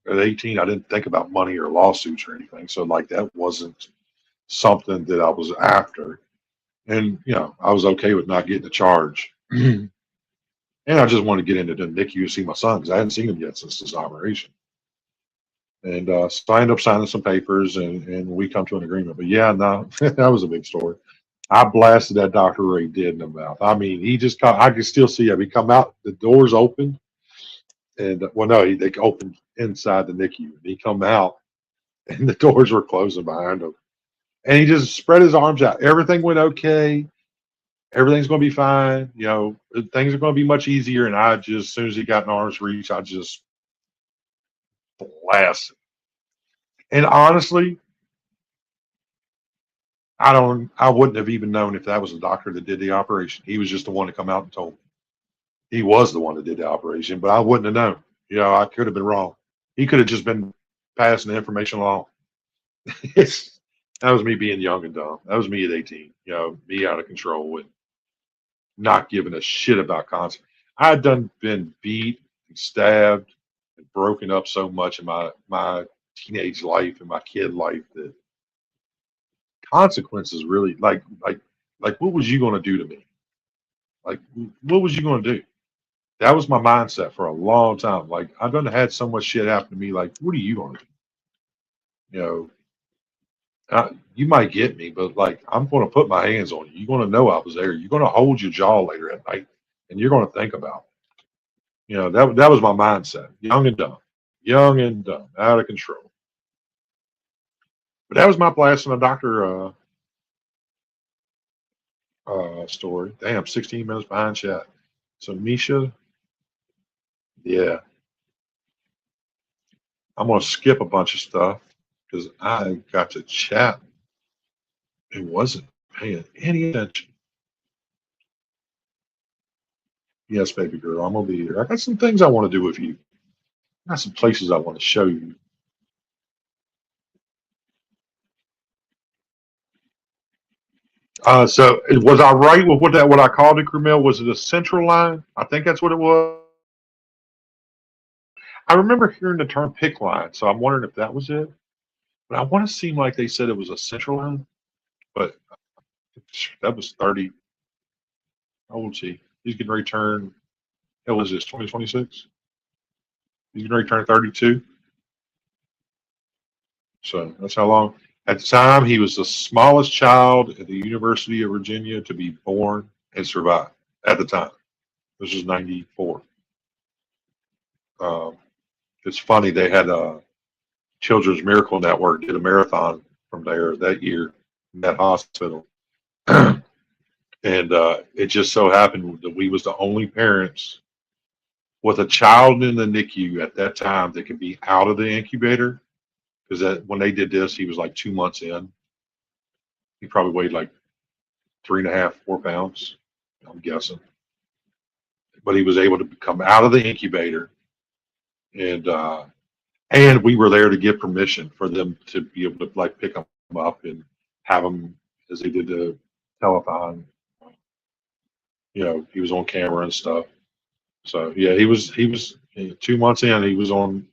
at 18, I didn't think about money or lawsuits or anything. So, like, that wasn't something that I was after. And, you know, I was okay with not getting a charge. And I just wanted to get into the NICU to see my son because I hadn't seen him yet since this operation. And so I ended up signing some papers, and we come to an agreement. But yeah, no, that was a big story. I blasted that Dr. Ray dead in the mouth. I mean, he just come, I can still see him. He come out, the doors open, and well, no, they opened inside the NICU. And he come out, and the doors were closing behind him. And he just spread his arms out. Everything went okay. Everything's going to be fine. You know, things are going to be much easier. And I just, as soon as he got in arm's reach, I just blasted. And honestly, I wouldn't have even known if that was the doctor that did the operation. He was just the one to come out and told me. He was the one that did the operation, but I wouldn't have known. You know, I could have been wrong. He could have just been passing the information along. That was me being young and dumb. That was me at 18. You know, me out of control and not giving a shit about consequences. I had been beat and stabbed and broken up so much in my teenage life and my kid life that consequences really like what was you going to do to me? Like what was you going to do? That was my mindset for a long time. Like I've done had so much shit happen to me. Like what are you going to do? You know, you might get me, but like I'm going to put my hands on you. You're going to know I was there. You're going to hold your jaw later at night, and you're going to think about it. You know, that was my mindset. Young and dumb, out of control. But that was my blast on a doctor story. Damn, 16 minutes behind chat. So Misha, yeah, I'm gonna skip a bunch of stuff because I got to chat and wasn't paying any attention. Yes, baby girl, I'm gonna be here. I got some things I want to do with you. I got some places I want to show you. So was I right with what I called it, Cromel? Was it a central line? I think that's what it was. I remember hearing the term pick line, so I'm wondering if that was it. But I want to seem like they said it was a central line. But that was 30. How old is he? He's getting ready to turn, how old is this, 2026? He's getting ready to turn 32. So that's how long. At the time, he was the smallest child at the University of Virginia to be born and survive at the time. This is 94. Um, it's funny, they had a Children's Miracle Network did a marathon from there that year in that hospital. And it just so happened that we was the only parents with a child in the NICU at that time that could be out of the incubator. Because that when they did this, he was like 2 months in. He probably weighed like 3.5, 4 pounds, I'm guessing. But he was able to come out of the incubator, and we were there to give permission for them to be able to like pick him up and have him as they did the telethon. He was on camera and stuff. So yeah, he was 2 months in. He was on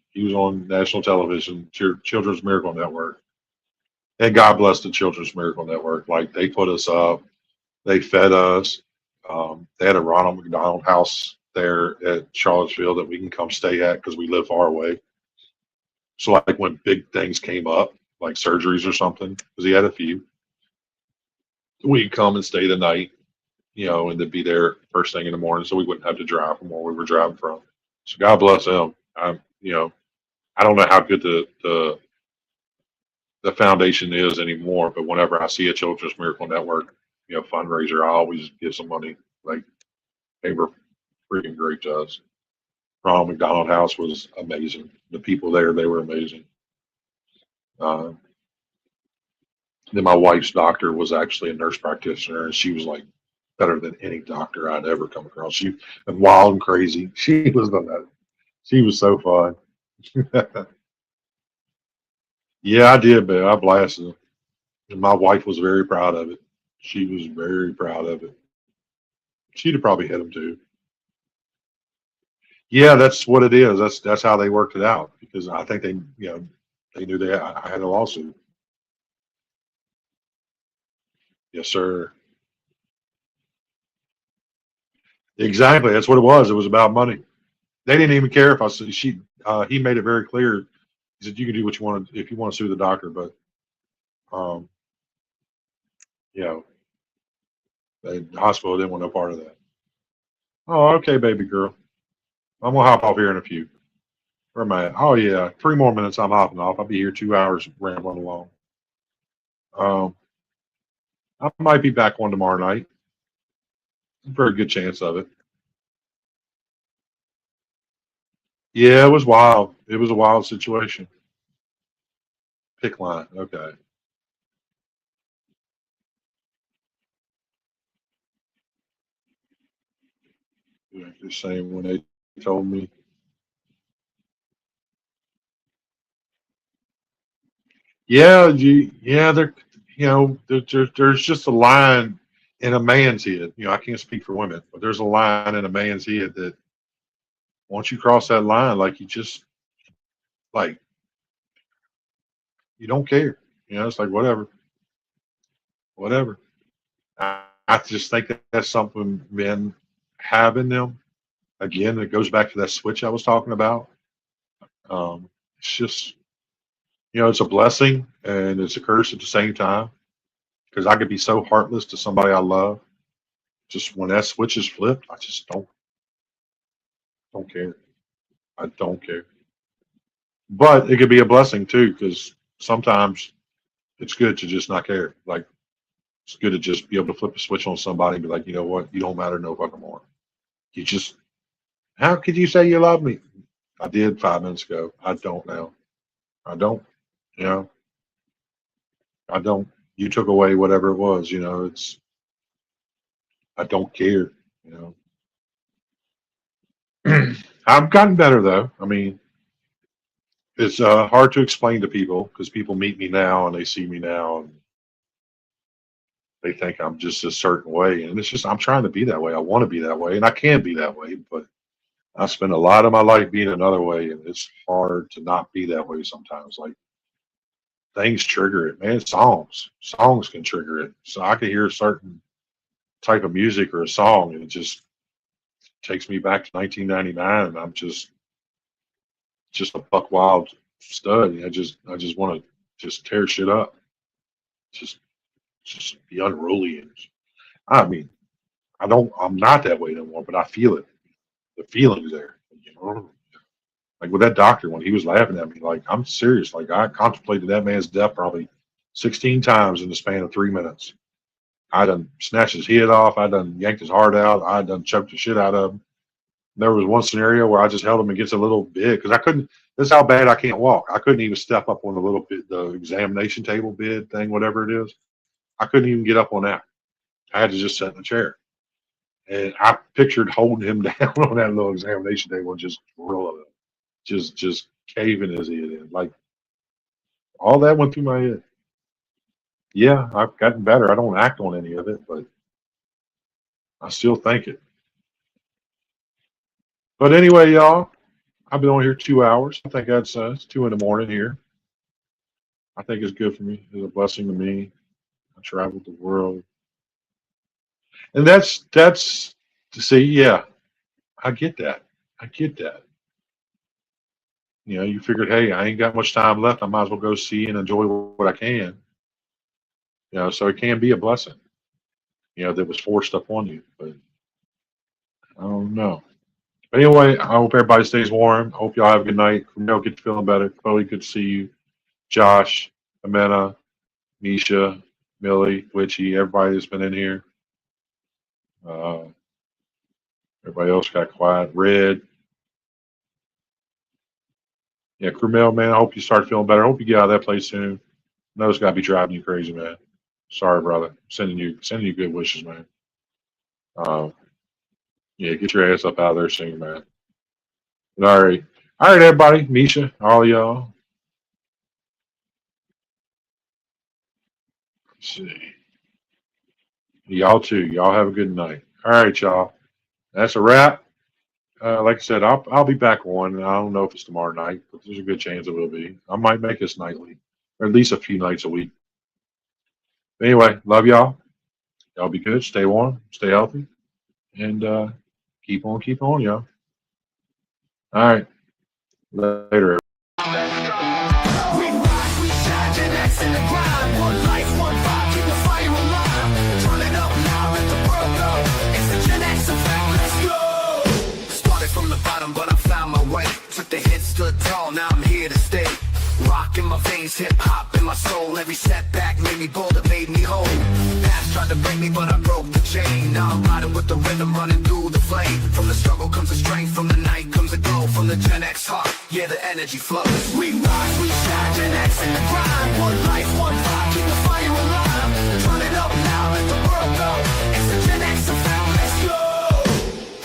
national television, Children's Miracle Network, and God bless the Children's Miracle Network. Like they put us up, they fed us. They had a Ronald McDonald House there at Charlottesville that we can come stay at because we live far away. So like when big things came up, like surgeries or something, because he had a few, we'd come and stay the night, and then be there first thing in the morning, so we wouldn't have to drive from where we were driving from. So God bless him. I don't know how good the foundation is anymore, but whenever I see a Children's Miracle Network, fundraiser, I always give some money. Like they were freaking great to us. Ronald McDonald House was amazing. The people there, they were amazing. Uh, then my wife's doctor was actually a nurse practitioner, and she was like better than any doctor I'd ever come across. She was wild and crazy. She was the best. She was so fun. Yeah, I did, but I blasted him. And my wife was very proud of it. She was very proud of it. She'd have probably hit him too. Yeah, that's what it is. That's how they worked it out because I think they knew I had a lawsuit. Yes, sir. Exactly. That's what it was. It was about money. They didn't even care if I said she. He made it very clear. He said you can do what you want if you want to sue the doctor, but um, you know, the hospital didn't want no part of that. Oh, okay, baby girl. I'm gonna hop off here in a few. Where am I at? Oh yeah, 3 more minutes. I'm hopping off. I'll be here 2 hours rambling along. Um, I might be back on tomorrow night. Very good chance of it. Yeah, it was wild. It was a wild situation. Pick line. Okay. Yeah, just saying when they told me. Yeah, yeah, there's just a line in a man's head. I can't speak for women, but there's a line in a man's head that once you cross that line, like you just like you don't care. It's like whatever, whatever. I just think that's something men have in them. Again, it goes back to that switch I was talking about. It's just it's a blessing and it's a curse at the same time because I could be so heartless to somebody I love. Just when that switch is flipped, I just don't care. I don't care. But it could be a blessing too because sometimes it's good to just not care. Like it's good to just be able to flip a switch on somebody and be like, you know what, you don't matter no fucking more. You just how could you say you love me? I did 5 minutes ago. I don't now. I don't. You know, I don't. You took away whatever it was. It's I don't care. You I've gotten better though. I mean, it's hard to explain to people because people meet me now and they see me now and they think I'm just a certain way, and it's just I'm trying to be that way. I want to be that way, and I can be that way, but I spend a lot of my life being another way, and it's hard to not be that way sometimes. Like things trigger it, man. Songs can trigger it. So I can hear a certain type of music or a song, and it just takes me back to 1999, and I'm just a buck wild stud. I just want to just tear shit up, just be unruly. And I mean, I'm not that way no more, but I feel it. The feeling's there, you know. Like with that doctor, when he was laughing at me, like, I'm serious. Like, I contemplated that man's death probably 16 times in the span of 3 minutes. I done snatched his head off. I done yanked his heart out. I done choked the shit out of him. There was one scenario where I just held him against a little bed because I couldn't. This is how bad I can't walk. I couldn't even step up on the little bit, the examination table bed thing, whatever it is. I couldn't even get up on that. I had to just sit in a chair. And I pictured holding him down on that little examination table and just rolling him, just caving his head in. Like, all that went through my head. Yeah, I've gotten better. I don't act on any of it, but I still think it. But anyway, y'all, I've been on here 2 hours. I think that's it's 2 in the morning here. I think it's good for me. It's a blessing to me. I traveled the world, and that's to see. Yeah, I get that. I get that. You know, you figured, hey, I ain't got much time left. I might as well go see and enjoy what I can. You know, so it can be a blessing. You know, that was forced upon you, but I don't know. But anyway, I hope everybody stays warm. Hope y'all have a good night. Camille, get feeling better. Chloe, good to see you. Josh, Amena, Misha, Millie, Witchy, everybody that's been in here. Everybody else got quiet. Red. Yeah, Camille, man, I hope you start feeling better. I hope you get out of that place soon. I know it's got to be driving you crazy, man. Sorry, brother. Sending you good wishes, man. Yeah, get your ass up out of there soon, man. All right, everybody. Misha, all y'all. Let's see. Y'all too. Y'all have a good night. All right, y'all. That's a wrap. Like I said, I'll be back on. I don't know if it's tomorrow night, but there's a good chance it will be. I might make this nightly, or at least a few nights a week. Anyway, love y'all. Y'all be good. Stay warm. Stay healthy. And keep on, y'all. All right. Later. We rise, we shine, GenX in the grind. One life, one vibe, keep the fire alive. Turn it up now, let the world know. It's the GenX Effect, let's go. Started from the bottom, but I found my way. Took the hit, stood tall, now I'm here to stay. Rock in my veins, hip hop in my soul. Every setback made me bolder, made me whole. Past tried to break me, but I broke the chain. Now I'm riding with the rhythm, running through the flame. From the struggle comes the strength, from the night comes the glow. From the GenX heart, yeah, the energy flows. We rise, we shine, GenX in the grind. One life, one vibe, keep the fire alive. Turn it up now, let the world know. It's the GenX Effect, let's go.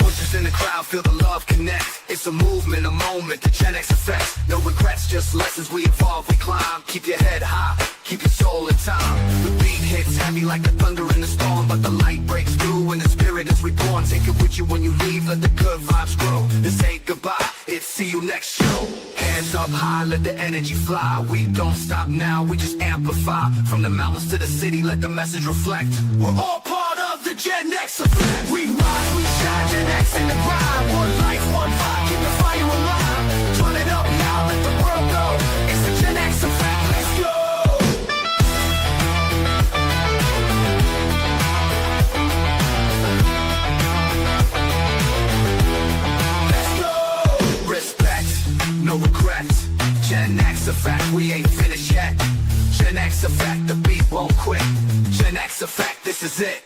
Pushers in the crowd, feel the love connect. It's a movement, a moment, the GenX Effect. No regrets, just lessons, we evolve, we climb. Keep your head high, keep your soul in time. The beat hits heavy like the thunder in the storm, but the light breaks through and the spirit is reborn. Take it with you when you leave, let the good vibes grow. This ain't goodbye, it's see you next show. Hands up high, let the energy fly. We don't stop now, we just amplify. From the mountains to the city, let the message reflect. We're all part of the GenX Effect. We rise, we shine, GenX in the grind. One life, one vibe, keep the fire alive. Turn it up now, let the world know. It's the GenX Effect, let's go. No regrets, GenX Effect, we ain't finished yet. GenX Effect, the beat won't quit. GenX Effect, this is it.